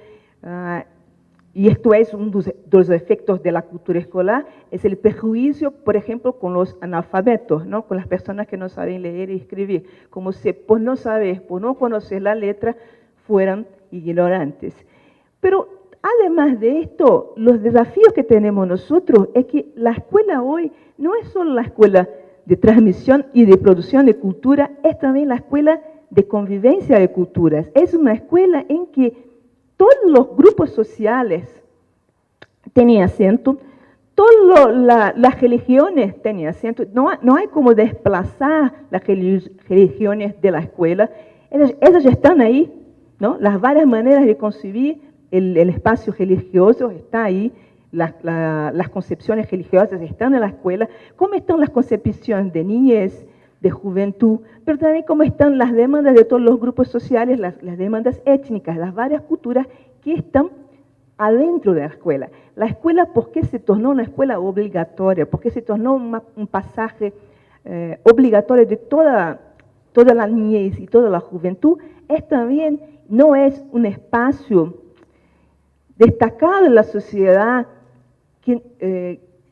y esto es uno de los efectos de la cultura escolar, es el prejuicio, por ejemplo, con los analfabetos, ¿no? Con las personas que no saben leer y escribir, como si por no saber, por no conocer la letra, fueran ignorantes. Pero además de esto, los desafíos que tenemos nosotros es que la escuela hoy no es solo la escuela de transmisión y de producción de cultura, es también la escuela de convivencia de culturas. Es una escuela en que todos los grupos sociales tenían acento, todas las religiones tenían acento. No hay como desplazar las religiones de la escuela. Ellas ya están ahí, ¿no? Las varias maneras de concebir el espacio religioso está ahí. Las concepciones religiosas están en la escuela. ¿Cómo están las concepciones de niñez, de juventud, pero también cómo están las demandas de todos los grupos sociales, las demandas étnicas, las varias culturas que están adentro de la escuela? La escuela, ¿por qué se tornó una escuela obligatoria? ¿Por qué se tornó un pasaje obligatorio de toda la niñez y toda la juventud? No es un espacio destacado en la sociedad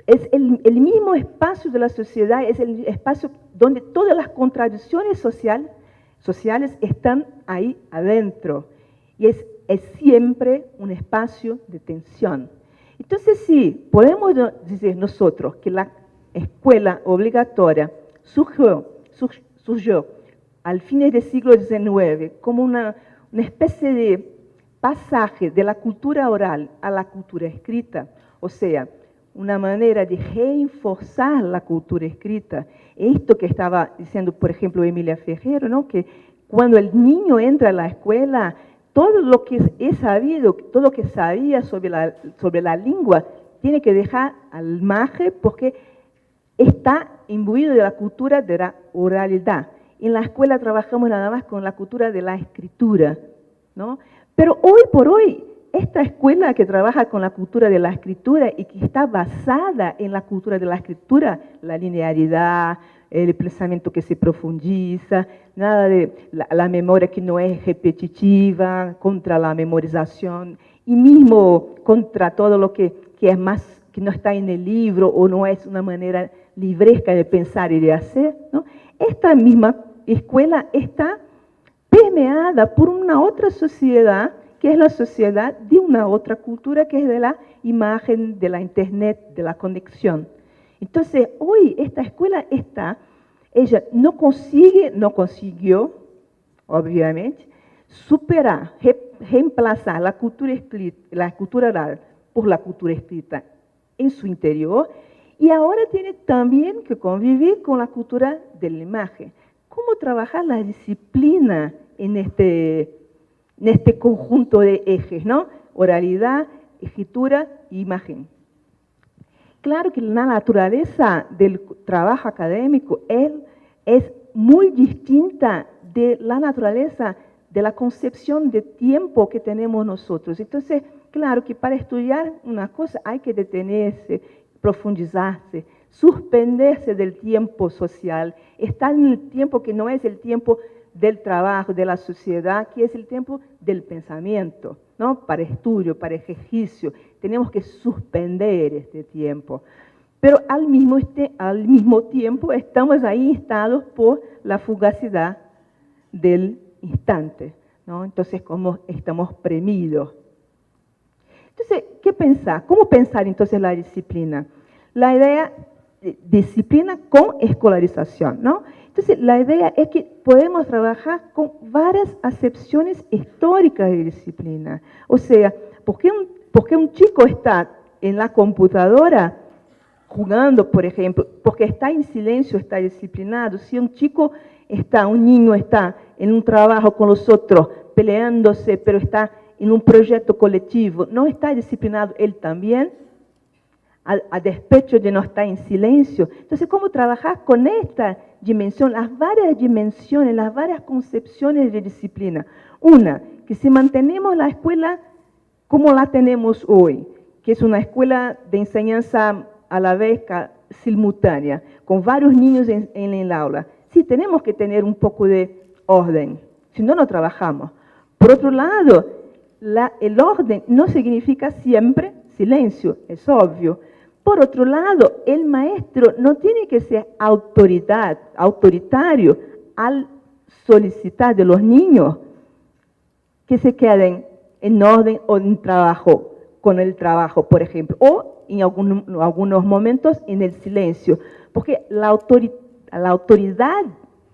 es el mismo espacio de la sociedad, es el espacio donde todas las contradicciones sociales están ahí adentro. Y es siempre un espacio de tensión. Entonces, sí, podemos decir nosotros que la escuela obligatoria surgió al fines del siglo XIX como una especie de pasaje de la cultura oral a la cultura escrita, o sea, una manera de reforzar la cultura escrita. Esto que estaba diciendo, por ejemplo, Emilia Ferrero, ¿no? Que cuando el niño entra a la escuela, todo lo que es sabido, todo lo que sabía sobre la lengua, tiene que dejar al margen porque está imbuido de la cultura de la oralidad. En la escuela trabajamos nada más con la cultura de la escritura, ¿no? Pero hoy por hoy, esta escuela que trabaja con la cultura de la escritura y que está basada en la cultura de la escritura, la linearidad, el pensamiento que se profundiza, nada de la memoria que no es repetitiva, contra la memorización y mismo contra todo lo que es más, que no está en el libro o no es una manera libresca de pensar y de hacer, ¿no? Esta misma escuela está permeada por una otra sociedad, que es la sociedad de una otra cultura, que es de la imagen, de la internet, de la conexión. Entonces, hoy esta escuela ella no consiguió, obviamente, superar, reemplazar la cultura oral por la cultura escrita en su interior, y ahora tiene también que convivir con la cultura de la imagen. ¿Cómo trabajar la disciplina en este conjunto de ejes, ¿no? Oralidad, escritura e imagen? Claro que la naturaleza del trabajo académico es muy distinta de la naturaleza de la concepción de tiempo que tenemos nosotros. Entonces, claro que para estudiar una cosa hay que detenerse, profundizarse, suspenderse del tiempo social, estar en el tiempo que no es el tiempo del trabajo, de la sociedad, que es el tiempo del pensamiento, ¿no? Para estudio, para ejercicio. Tenemos que suspender este tiempo. Pero al mismo tiempo estamos ahí instados por la fugacidad del instante, ¿no? Entonces, ¿cómo estamos premidos? Entonces, ¿qué pensar? ¿Cómo pensar entonces la disciplina? La idea de disciplina con escolarización, ¿no? Entonces, la idea es que podemos trabajar con varias acepciones históricas de disciplina. O sea, ¿por qué un chico está en la computadora jugando, por ejemplo? Porque está en silencio, está disciplinado. Si un niño está en un trabajo con los otros, peleándose, pero está en un proyecto colectivo, ¿no está disciplinado él también? A despecho de no estar en silencio. Entonces, ¿cómo trabajar con esta dimensión, las varias dimensiones, las varias concepciones de disciplina? Una, que si mantenemos la escuela como la tenemos hoy, que es una escuela de enseñanza a la vez simultánea, con varios niños en el aula, sí tenemos que tener un poco de orden, si no, no trabajamos. Por otro lado, el orden no significa siempre silencio, es obvio. Por otro lado, el maestro no tiene que ser autoritario al solicitar de los niños que se queden en orden o en trabajo, con el trabajo, por ejemplo, o en algunos momentos en el silencio, porque la autoridad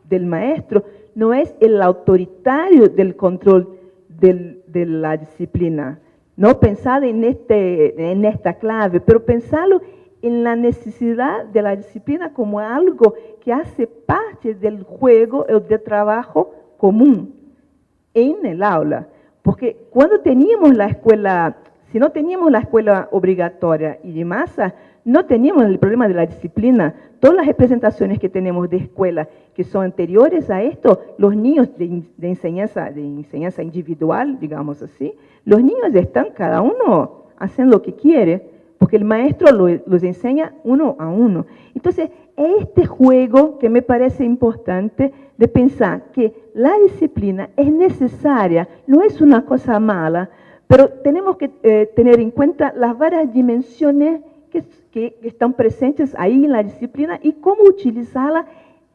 del maestro no es el autoritario del control de la disciplina. No pensar en esta clave, pero pensarlo en la necesidad de la disciplina como algo que hace parte del juego o del trabajo común en el aula. Porque cuando teníamos la escuela, si no teníamos la escuela obligatoria y de masa, no teníamos el problema de la disciplina. Todas las representaciones que tenemos de escuela que son anteriores a esto, los niños de enseñanza individual, digamos así, los niños están cada uno haciendo lo que quiere, porque el maestro los enseña uno a uno. Entonces, este juego que me parece importante de pensar que la disciplina es necesaria, no es una cosa mala, pero tenemos que tener en cuenta las varias dimensiones que están presentes ahí en la disciplina y cómo utilizarla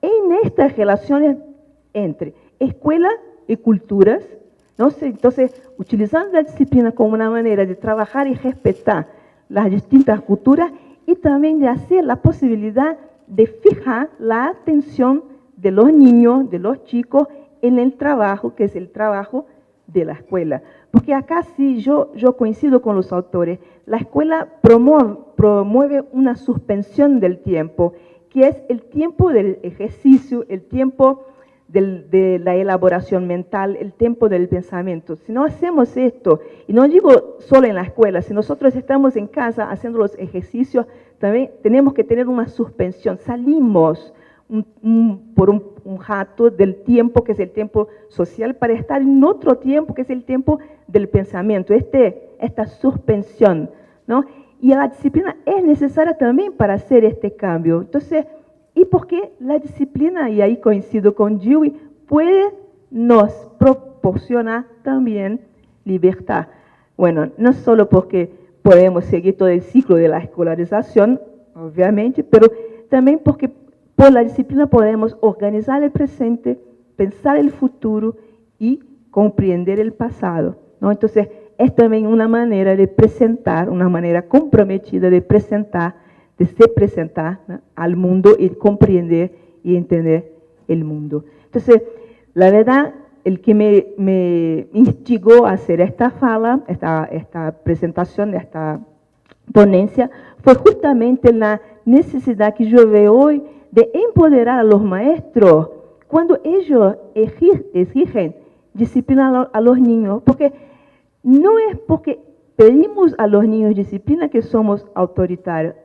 en estas relaciones entre escuela y culturas, ¿no? Entonces, utilizando la disciplina como una manera de trabajar y respetar las distintas culturas y también de hacer la posibilidad de fijar la atención de los niños, de los chicos, en el trabajo, que es el trabajo de la escuela. Porque acá sí, yo coincido con los autores, la escuela promueve una suspensión del tiempo, que es el tiempo del ejercicio, el tiempo de la elaboración mental, el tiempo del pensamiento. Si no hacemos esto, y no digo solo en la escuela, si nosotros estamos en casa haciendo los ejercicios, también tenemos que tener una suspensión. Salimos por un rato del tiempo, que es el tiempo social, para estar en otro tiempo, que es el tiempo del pensamiento, esta suspensión, ¿no? Y la disciplina es necesaria también para hacer este cambio. Entonces, ¿y por qué la disciplina, y ahí coincido con Dewey, puede nos proporcionar también libertad? Bueno, no solo porque podemos seguir todo el ciclo de la escolarización, obviamente, pero también porque por la disciplina podemos organizar el presente, pensar el futuro y comprender el pasado, ¿no? Entonces, es también una manera de presentar, una manera comprometida de presentar, de se presentar, ¿no?, al mundo y comprender y entender el mundo. Entonces, la verdad, el que me instigó a hacer esta fala, esta presentación, esta ponencia, fue justamente la necesidad que yo veo hoy de empoderar a los maestros cuando ellos exigen disciplina a los niños, porque no es porque pedimos a los niños disciplina que somos autoritarios.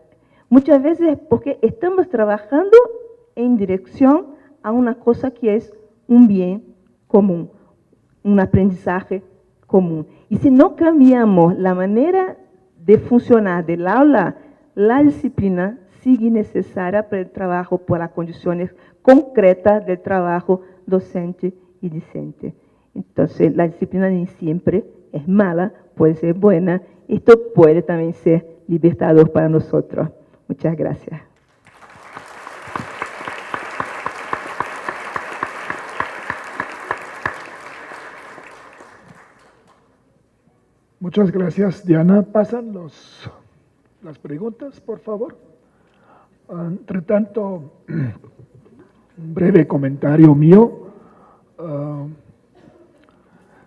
Muchas veces es porque estamos trabajando en dirección a una cosa que es un bien común, un aprendizaje común. Y si no cambiamos la manera de funcionar del aula, la disciplina sigue necesaria para el trabajo, por las condiciones concretas del trabajo docente y discente. Entonces, la disciplina ni siempre es mala, puede ser buena. Esto puede también ser libertador para nosotros. Muchas gracias. Muchas gracias, Diana. Pasan las preguntas, por favor. Entre tanto, un breve comentario mío.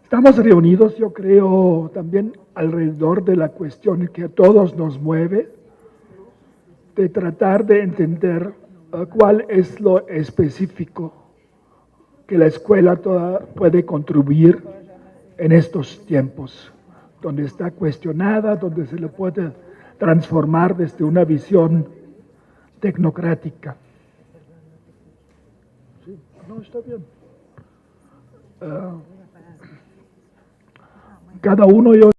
Estamos reunidos, yo creo, también alrededor de la cuestión que a todos nos mueve, de tratar de entender cuál es lo específico que la escuela toda puede contribuir en estos tiempos, donde está cuestionada, donde se le puede transformar desde una visión tecnocrática. Sí, no, está bien. Cada uno yo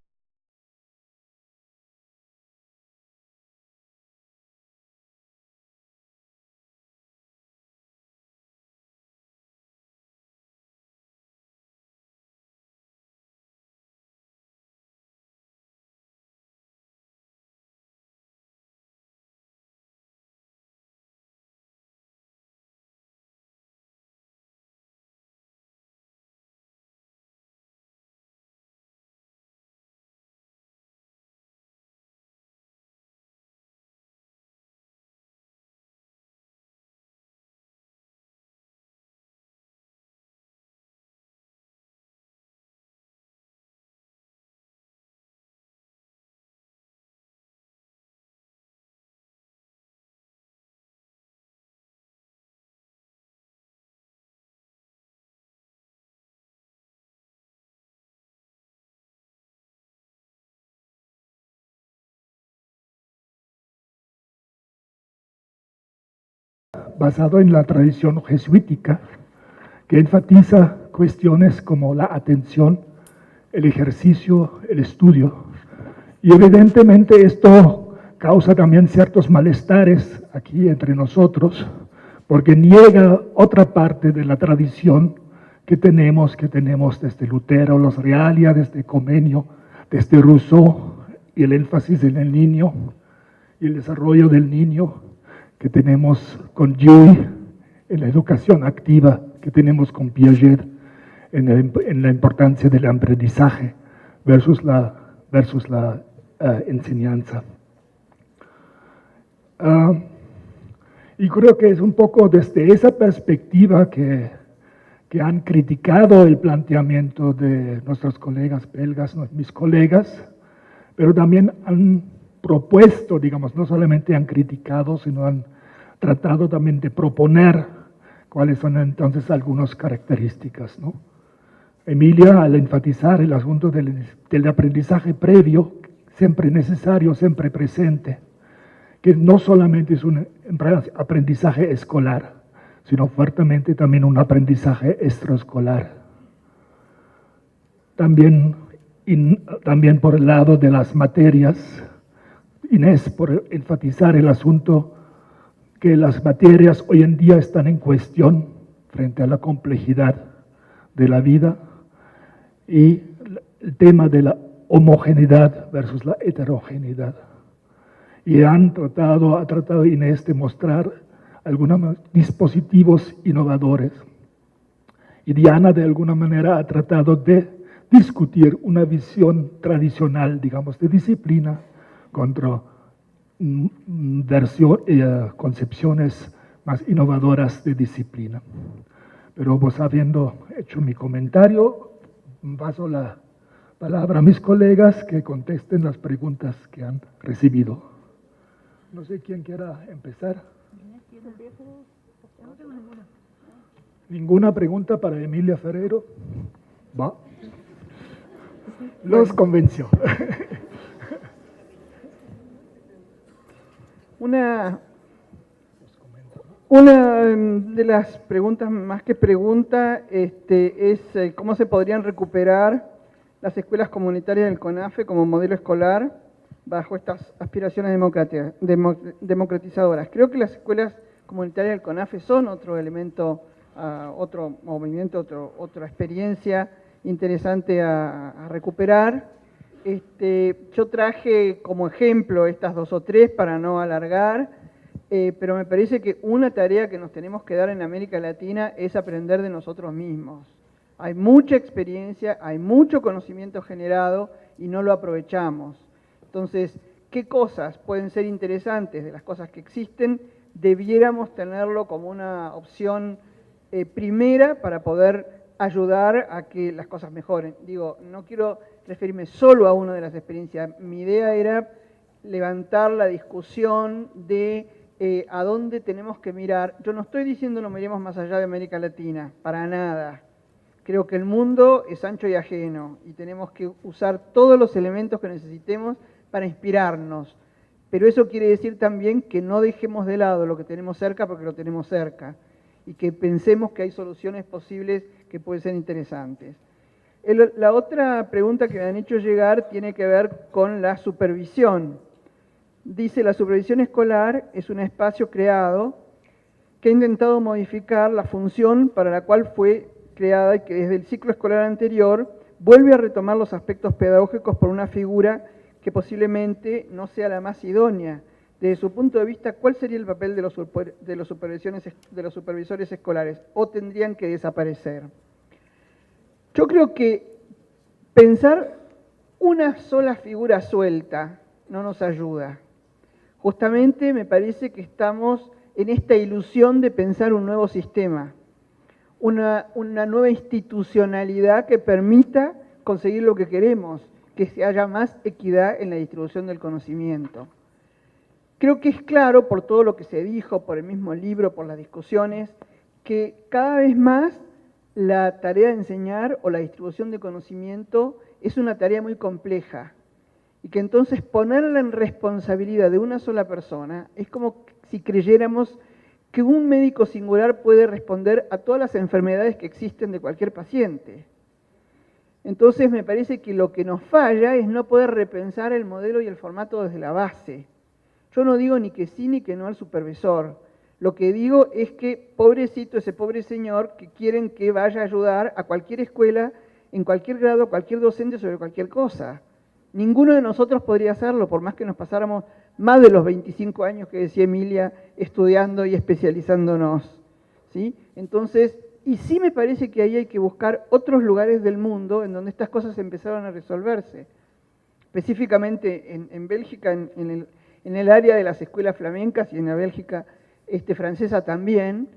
basado en la tradición jesuítica, que enfatiza cuestiones como la atención, el ejercicio, el estudio. Y evidentemente esto causa también ciertos malestares aquí entre nosotros, porque niega otra parte de la tradición que tenemos desde Lutero, los Realia, desde Comenio, desde Rousseau, y el énfasis en el niño, y el desarrollo del niño que tenemos con Dewey, en la educación activa que tenemos con Piaget, en la importancia del aprendizaje versus la enseñanza. Y creo que es un poco desde esa perspectiva que han criticado el planteamiento de nuestros colegas belgas, mis colegas, pero también han propuesto, digamos, no solamente han criticado, sino han tratado también de proponer cuáles son entonces algunas características, ¿no? Emilia, al enfatizar el asunto del aprendizaje previo, siempre necesario, siempre presente, que no solamente es un aprendizaje escolar, sino fuertemente también un aprendizaje extraescolar. También por el lado de las materias, Inés, por enfatizar el asunto que las materias hoy en día están en cuestión frente a la complejidad de la vida y el tema de la homogeneidad versus la heterogeneidad. Y ha tratado Inés de mostrar algunos dispositivos innovadores. Y Diana, de alguna manera, ha tratado de discutir una visión tradicional, digamos, de disciplina contra concepciones más innovadoras de disciplina. Pero vos, habiendo hecho mi comentario, paso la palabra a mis colegas que contesten las preguntas que han recibido. No sé quién quiera empezar. ¿Ninguna pregunta para Emilia Ferrero? Va. Los convenció. Una de las preguntas, más que pregunta, es cómo se podrían recuperar las escuelas comunitarias del CONAFE como modelo escolar bajo estas aspiraciones democratizadoras. Creo que las escuelas comunitarias del CONAFE son otro elemento, otro movimiento, otra experiencia interesante a recuperar. Yo traje como ejemplo estas 2 o 3 para no alargar, pero me parece que una tarea que nos tenemos que dar en América Latina es aprender de nosotros mismos. Hay mucha experiencia, hay mucho conocimiento generado y no lo aprovechamos. Entonces, ¿qué cosas pueden ser interesantes de las cosas que existen? Debiéramos tenerlo como una opción primera para poder ayudar a que las cosas mejoren. Digo, no quiero referirme solo a una de las experiencias. Mi idea era levantar la discusión de a dónde tenemos que mirar. Yo no estoy diciendo no miremos más allá de América Latina, para nada. Creo que el mundo es ancho y ajeno y tenemos que usar todos los elementos que necesitemos para inspirarnos. Pero eso quiere decir también que no dejemos de lado lo que tenemos cerca porque lo tenemos cerca y que pensemos que hay soluciones posibles que pueden ser interesantes. La otra pregunta que me han hecho llegar tiene que ver con la supervisión. Dice, la supervisión escolar es un espacio creado que ha intentado modificar la función para la cual fue creada y que desde el ciclo escolar anterior vuelve a retomar los aspectos pedagógicos por una figura que posiblemente no sea la más idónea. Desde su punto de vista, ¿cuál sería el papel de los supervisores escolares? ¿O tendrían que desaparecer? Yo creo que pensar una sola figura suelta no nos ayuda. Justamente me parece que estamos en esta ilusión de pensar un nuevo sistema, una nueva institucionalidad que permita conseguir lo que queremos, que haya más equidad en la distribución del conocimiento. Creo que es claro por todo lo que se dijo, por el mismo libro, por las discusiones, que cada vez más la tarea de enseñar o la distribución de conocimiento es una tarea muy compleja y que entonces ponerla en responsabilidad de una sola persona es como si creyéramos que un médico singular puede responder a todas las enfermedades que existen de cualquier paciente. Entonces me parece que lo que nos falla es no poder repensar el modelo y el formato desde la base. Yo no digo ni que sí ni que no al supervisor. Lo que digo es que pobrecito ese pobre señor que quieren que vaya a ayudar a cualquier escuela, en cualquier grado, a cualquier docente sobre cualquier cosa. Ninguno de nosotros podría hacerlo, por más que nos pasáramos más de los 25 años que decía Emilia estudiando y especializándonos, ¿sí? Entonces, y sí me parece que ahí hay que buscar otros lugares del mundo en donde estas cosas empezaron a resolverse. Específicamente en Bélgica, en el área de las escuelas flamencas y en la Bélgica francesa también,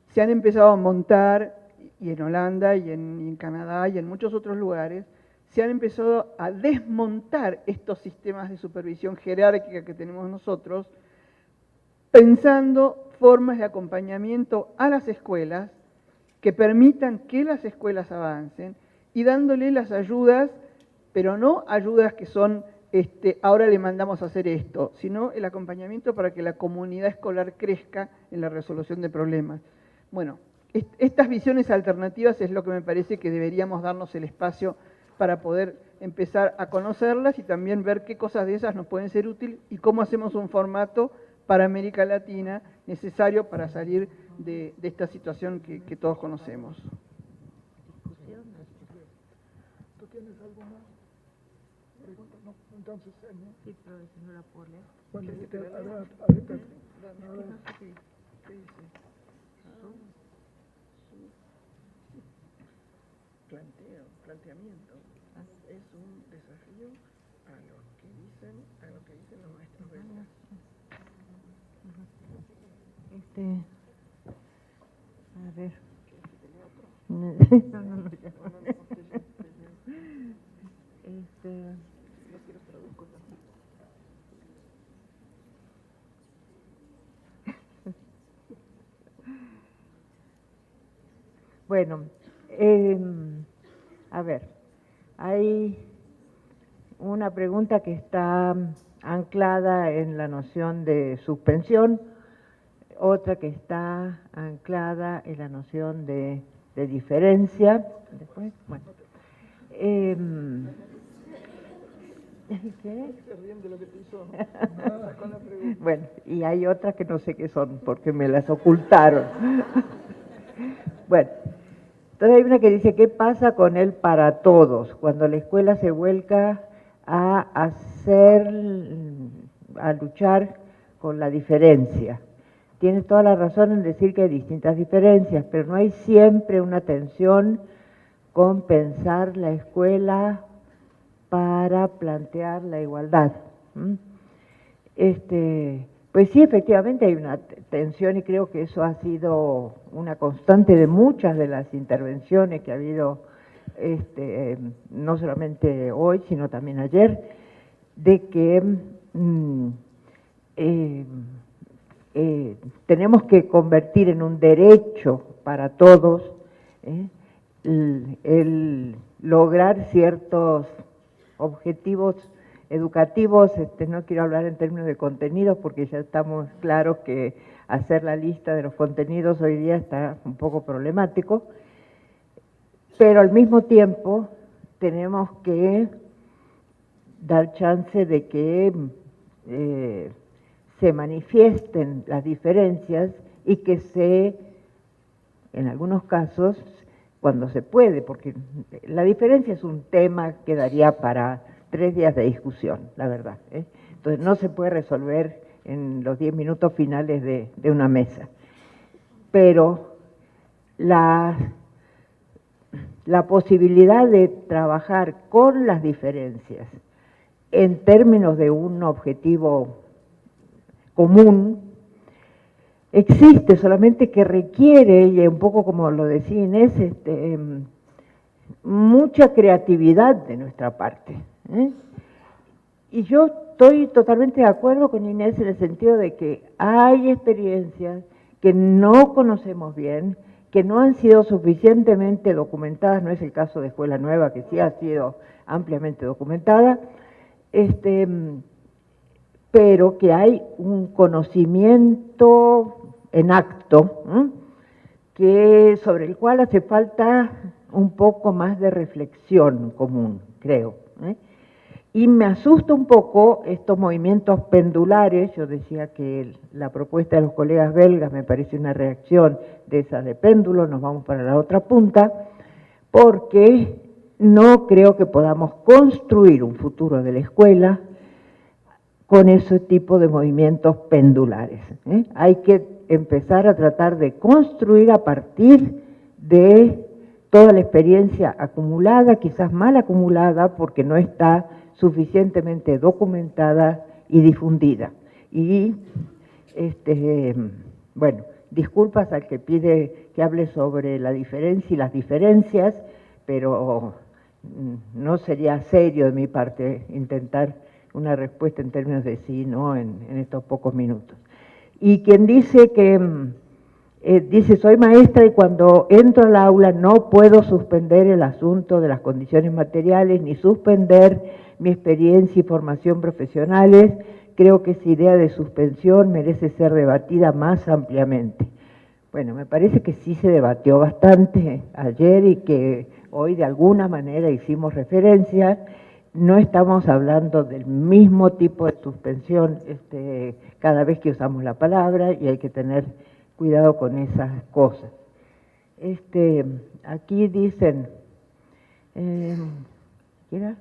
se han empezado a montar, y en Holanda y en Canadá y en muchos otros lugares, se han empezado a desmontar estos sistemas de supervisión jerárquica que tenemos nosotros, pensando formas de acompañamiento a las escuelas que permitan que las escuelas avancen y dándole las ayudas, pero no ayudas que son, ahora le mandamos a hacer esto, sino el acompañamiento para que la comunidad escolar crezca en la resolución de problemas. Bueno, estas visiones alternativas es lo que me parece que deberíamos darnos el espacio para poder empezar a conocerlas y también ver qué cosas de esas nos pueden ser útiles y cómo hacemos un formato para América Latina necesario para salir de esta situación que todos conocemos. ¿Tú tienes alguna pregunta? No, entonces, Sí, pero si no la puedo leer. bueno, Planteamiento. Es un desafío a lo que dicen los maestros belgas. A ver. Bueno, a ver, hay una pregunta que está anclada en la noción de suspensión, otra que está anclada en la noción de diferencia. Después, bueno. ¿Qué? Bueno, y hay otras que no sé qué son, porque me las ocultaron. Bueno, entonces hay una que dice, ¿qué pasa con el para todos? Cuando la escuela se vuelca a luchar con la diferencia. Tienes toda la razón en decir que hay distintas diferencias, pero no hay siempre una tensión con pensar la escuela para plantear la igualdad. Pues sí, efectivamente hay una tensión y creo que eso ha sido una constante de muchas de las intervenciones que ha habido, no solamente hoy, sino también ayer, de que tenemos que convertir en un derecho para todos el lograr ciertos objetivos educativos. No quiero hablar en términos de contenidos porque ya estamos claros que hacer la lista de los contenidos hoy día está un poco problemático, pero al mismo tiempo tenemos que dar chance de que se manifiesten las diferencias y que en algunos casos, cuando se puede, porque la diferencia es un tema que daría para 3 días de discusión, la verdad. Entonces no se puede resolver en los 10 minutos finales de una mesa. Pero la posibilidad de trabajar con las diferencias en términos de un objetivo común existe, solamente que requiere, y un poco como lo decía Inés, mucha creatividad de nuestra parte. Y yo estoy totalmente de acuerdo con Inés en el sentido de que hay experiencias que no conocemos bien, que no han sido suficientemente documentadas, no es el caso de Escuela Nueva, que sí ha sido ampliamente documentada, pero que hay un conocimiento en acto, sobre el cual hace falta un poco más de reflexión común, creo. Y me asusta un poco estos movimientos pendulares. Yo decía que la propuesta de los colegas belgas me parece una reacción de esas de péndulo, nos vamos para la otra punta, porque no creo que podamos construir un futuro de la escuela con ese tipo de movimientos pendulares. Hay que empezar a tratar de construir a partir de toda la experiencia acumulada, quizás mal acumulada, porque no está suficientemente documentada y difundida. Y, bueno, disculpas al que pide que hable sobre la diferencia y las diferencias, pero no sería serio de mi parte intentar una respuesta en términos de sí, no, en estos pocos minutos. Y quien dice que, dice, soy maestra y cuando entro al aula no puedo suspender el asunto de las condiciones materiales ni suspender mi experiencia y formación profesionales, creo que esa idea de suspensión merece ser debatida más ampliamente. Bueno, me parece que sí se debatió bastante ayer y que hoy de alguna manera hicimos referencia. No estamos hablando del mismo tipo de suspensión cada vez que usamos la palabra y hay que tener cuidado con esas cosas. Aquí dicen, ¿qué era?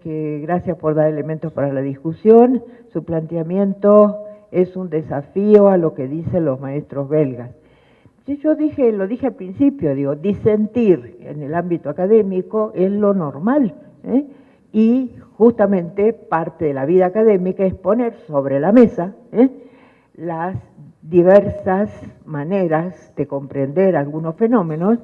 Que gracias por dar elementos para la discusión, su planteamiento es un desafío a lo que dicen los maestros belgas. Yo lo dije al principio, digo, disentir en el ámbito académico es lo normal, y justamente parte de la vida académica es poner sobre la mesa las diversas maneras de comprender algunos fenómenos,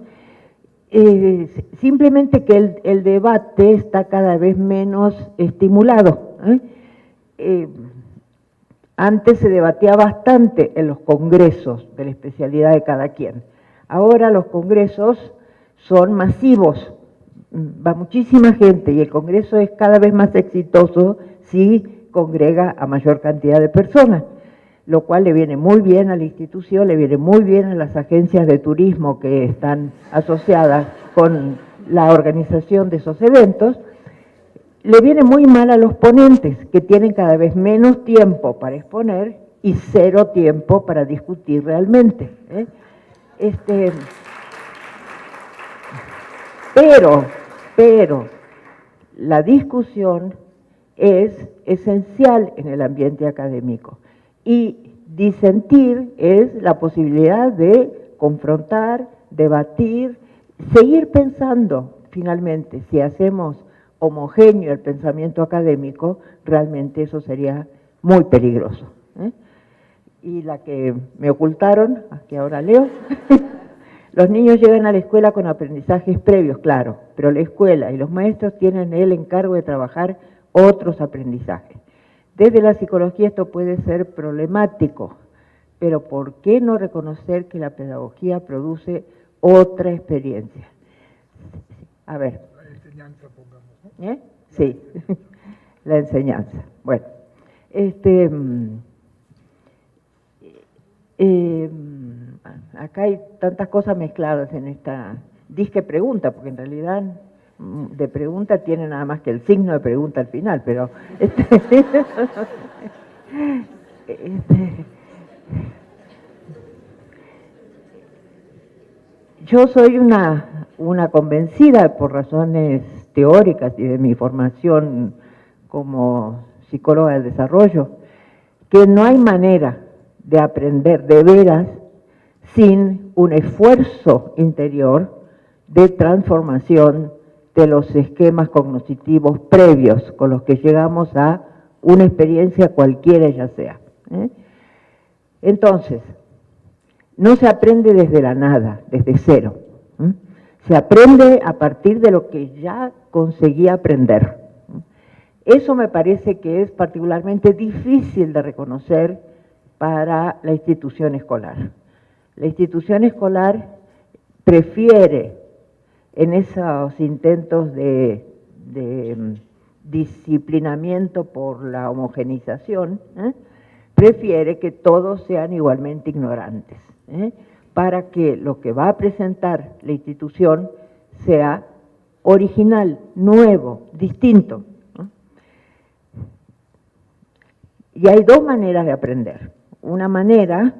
simplemente que el debate está cada vez menos estimulado. Antes se debatía bastante en los congresos de la especialidad de cada quien. Ahora los congresos son masivos, va muchísima gente y el congreso es cada vez más exitoso si congrega a mayor cantidad de personas, lo cual le viene muy bien a la institución, le viene muy bien a las agencias de turismo que están asociadas con la organización de esos eventos. Le viene muy mal a los ponentes, que tienen cada vez menos tiempo para exponer y cero tiempo para discutir realmente. Pero la discusión es esencial en el ambiente académico y disentir es la posibilidad de confrontar, debatir, seguir pensando finalmente. Si hacemos homogéneo el pensamiento académico, realmente eso sería muy peligroso. Y la que me ocultaron, que ahora leo, los niños llegan a la escuela con aprendizajes previos, claro, pero la escuela y los maestros tienen el encargo de trabajar otros aprendizajes. Desde la psicología esto puede ser problemático, pero ¿por qué no reconocer que la pedagogía produce otra experiencia? A ver. Sí, la enseñanza. Bueno, acá hay tantas cosas mezcladas en esta disque pregunta, porque en realidad de pregunta tiene nada más que el signo de pregunta al final, pero yo soy una convencida por razones teóricas y de mi formación como psicóloga del desarrollo, que no hay manera de aprender de veras sin un esfuerzo interior de transformación de los esquemas cognitivos previos con los que llegamos a una experiencia cualquiera ya sea. Entonces, no se aprende desde la nada, desde cero. Se aprende a partir de lo que ya conseguí aprender. Eso me parece que es particularmente difícil de reconocer para la institución escolar. La institución escolar prefiere, en esos intentos de disciplinamiento por la homogeneización, prefiere que todos sean igualmente ignorantes, para que lo que va a presentar la institución sea original, nuevo, distinto. Y hay dos maneras de aprender. Una manera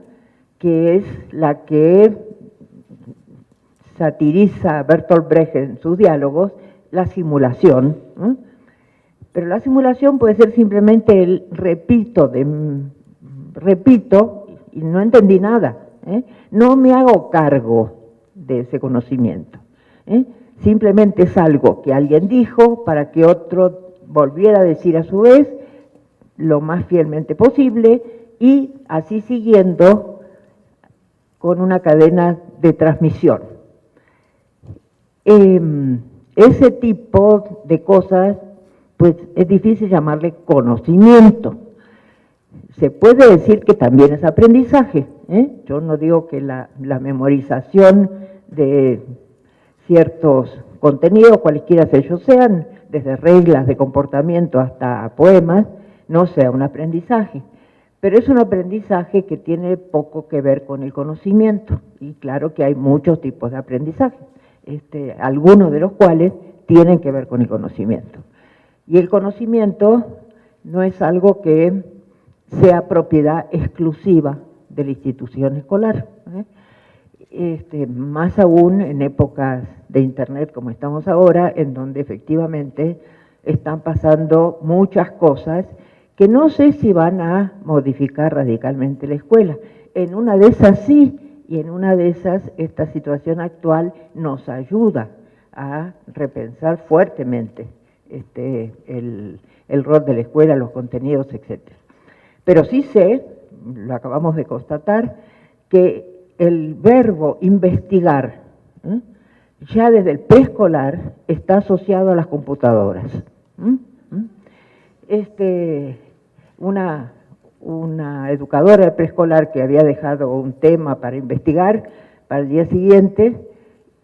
que es la que satiriza Bertolt Brecht en sus diálogos, la simulación. Pero la simulación puede ser simplemente el repito y no entendí nada. No me hago cargo de ese conocimiento. Simplemente es algo que alguien dijo para que otro volviera a decir a su vez lo más fielmente posible y así siguiendo con una cadena de transmisión. Ese tipo de cosas, pues es difícil llamarle conocimiento. Se puede decir que también es aprendizaje. Yo no digo que la memorización de ciertos contenidos, cualquiera ellos sean, desde reglas de comportamiento hasta poemas, no sea un aprendizaje. Pero es un aprendizaje que tiene poco que ver con el conocimiento. Y claro que hay muchos tipos de aprendizaje, algunos de los cuales tienen que ver con el conocimiento. Y el conocimiento no es algo que sea propiedad exclusiva de la institución escolar. Más aún en épocas de Internet como estamos ahora, en donde efectivamente están pasando muchas cosas que no sé si van a modificar radicalmente la escuela. En una de esas sí, y en una de esas esta situación actual nos ayuda a repensar fuertemente el rol de la escuela, los contenidos, etc. Pero sí sé, lo acabamos de constatar, que el verbo investigar, ya desde el preescolar, está asociado a las computadoras. Una educadora de preescolar que había dejado un tema para investigar para el día siguiente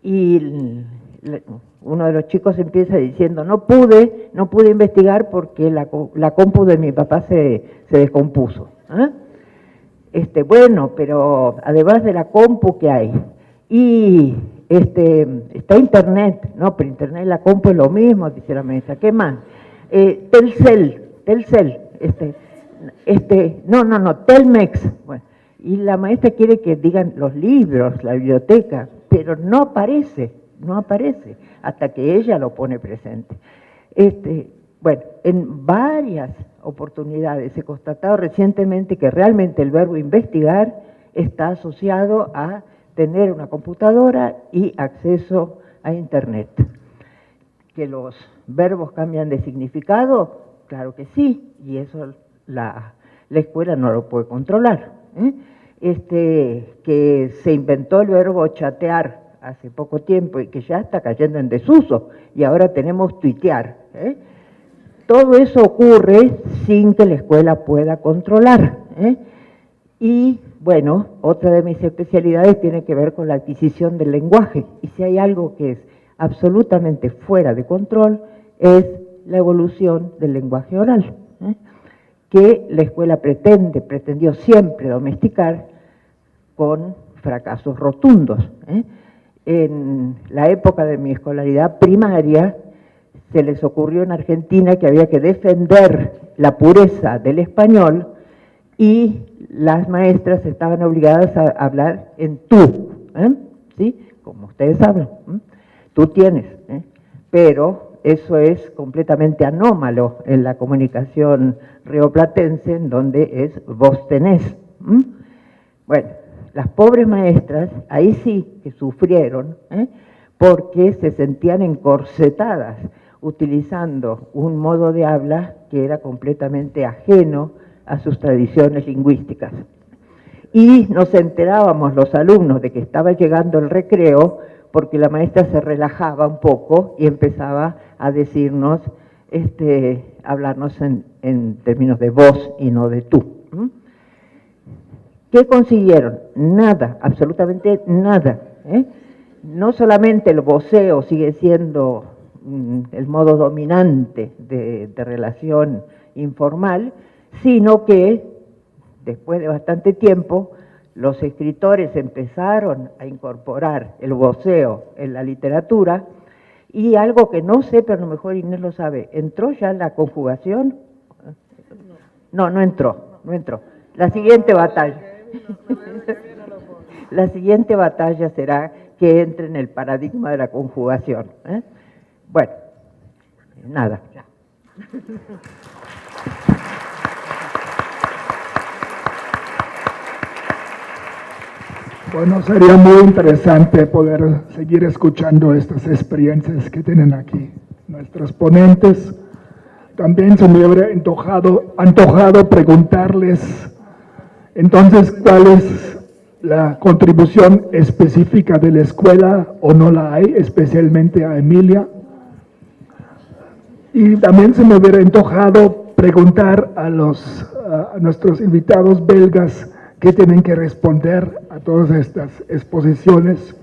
y uno de los chicos empieza diciendo no pude investigar porque la compu de mi papá se descompuso. Bueno, pero además de la compu, ¿qué hay? Y está Internet, no, pero Internet y la compu es lo mismo, dice la maestra, ¿qué más? Telcel, no, Telmex. Bueno, y la maestra quiere que digan los libros, la biblioteca, pero no aparece, hasta que ella lo pone presente. Bueno, en varias oportunidades he constatado recientemente que realmente el verbo investigar está asociado a tener una computadora y acceso a Internet. ¿Que los verbos cambian de significado? Claro que sí, y eso la escuela no lo puede controlar. Que se inventó el verbo chatear hace poco tiempo y que ya está cayendo en desuso, y ahora tenemos tuitear. Todo eso ocurre sin que la escuela pueda controlar. Y bueno, otra de mis especialidades tiene que ver con la adquisición del lenguaje. Y si hay algo que es absolutamente fuera de control, es la evolución del lenguaje oral, que la escuela pretendió siempre domesticar con fracasos rotundos. En la época de mi escolaridad primaria, se les ocurrió en Argentina que había que defender la pureza del español y las maestras estaban obligadas a hablar en tú, ¿sí? Como ustedes saben, tú tienes, pero eso es completamente anómalo en la comunicación rioplatense, en donde es vos tenés. Bueno, las pobres maestras, ahí sí que sufrieron, porque se sentían encorsetadas, utilizando un modo de habla que era completamente ajeno a sus tradiciones lingüísticas. Y nos enterábamos los alumnos de que estaba llegando el recreo porque la maestra se relajaba un poco y empezaba a decirnos, hablarnos en términos de vos y no de tú. ¿Qué consiguieron? Nada, absolutamente nada. No solamente el voceo sigue siendo el modo dominante de relación informal, sino que después de bastante tiempo los escritores empezaron a incorporar el voceo en la literatura y algo que no sé, pero a lo mejor Inés lo sabe, ¿entró ya la conjugación? No entró. La siguiente batalla. La siguiente batalla será que entre en el paradigma de la conjugación. Bueno, nada, ya. Bueno, sería muy interesante poder seguir escuchando estas experiencias que tienen aquí nuestros ponentes. También se me hubiera antojado preguntarles, entonces, ¿cuál es la contribución específica de la escuela o no la hay, especialmente a Emilia? Y también se me hubiera antojado preguntar a nuestros invitados belgas qué tienen que responder a todas estas exposiciones.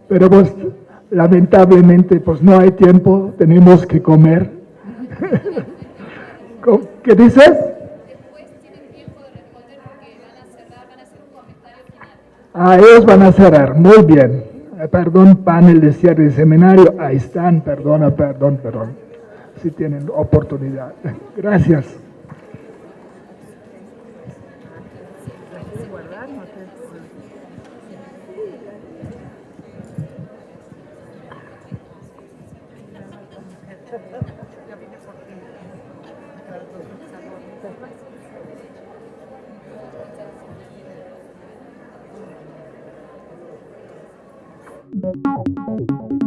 Pero pues, lamentablemente, pues no hay tiempo, tenemos que comer. ¿Qué dices? Después tienen tiempo de responder porque van a cerrar, van a hacer un comentario final. Ellos van a cerrar, muy bien. Perdón, panel de cierre de seminario, ahí están, perdón. Si tienen oportunidad. Gracias. Thank you.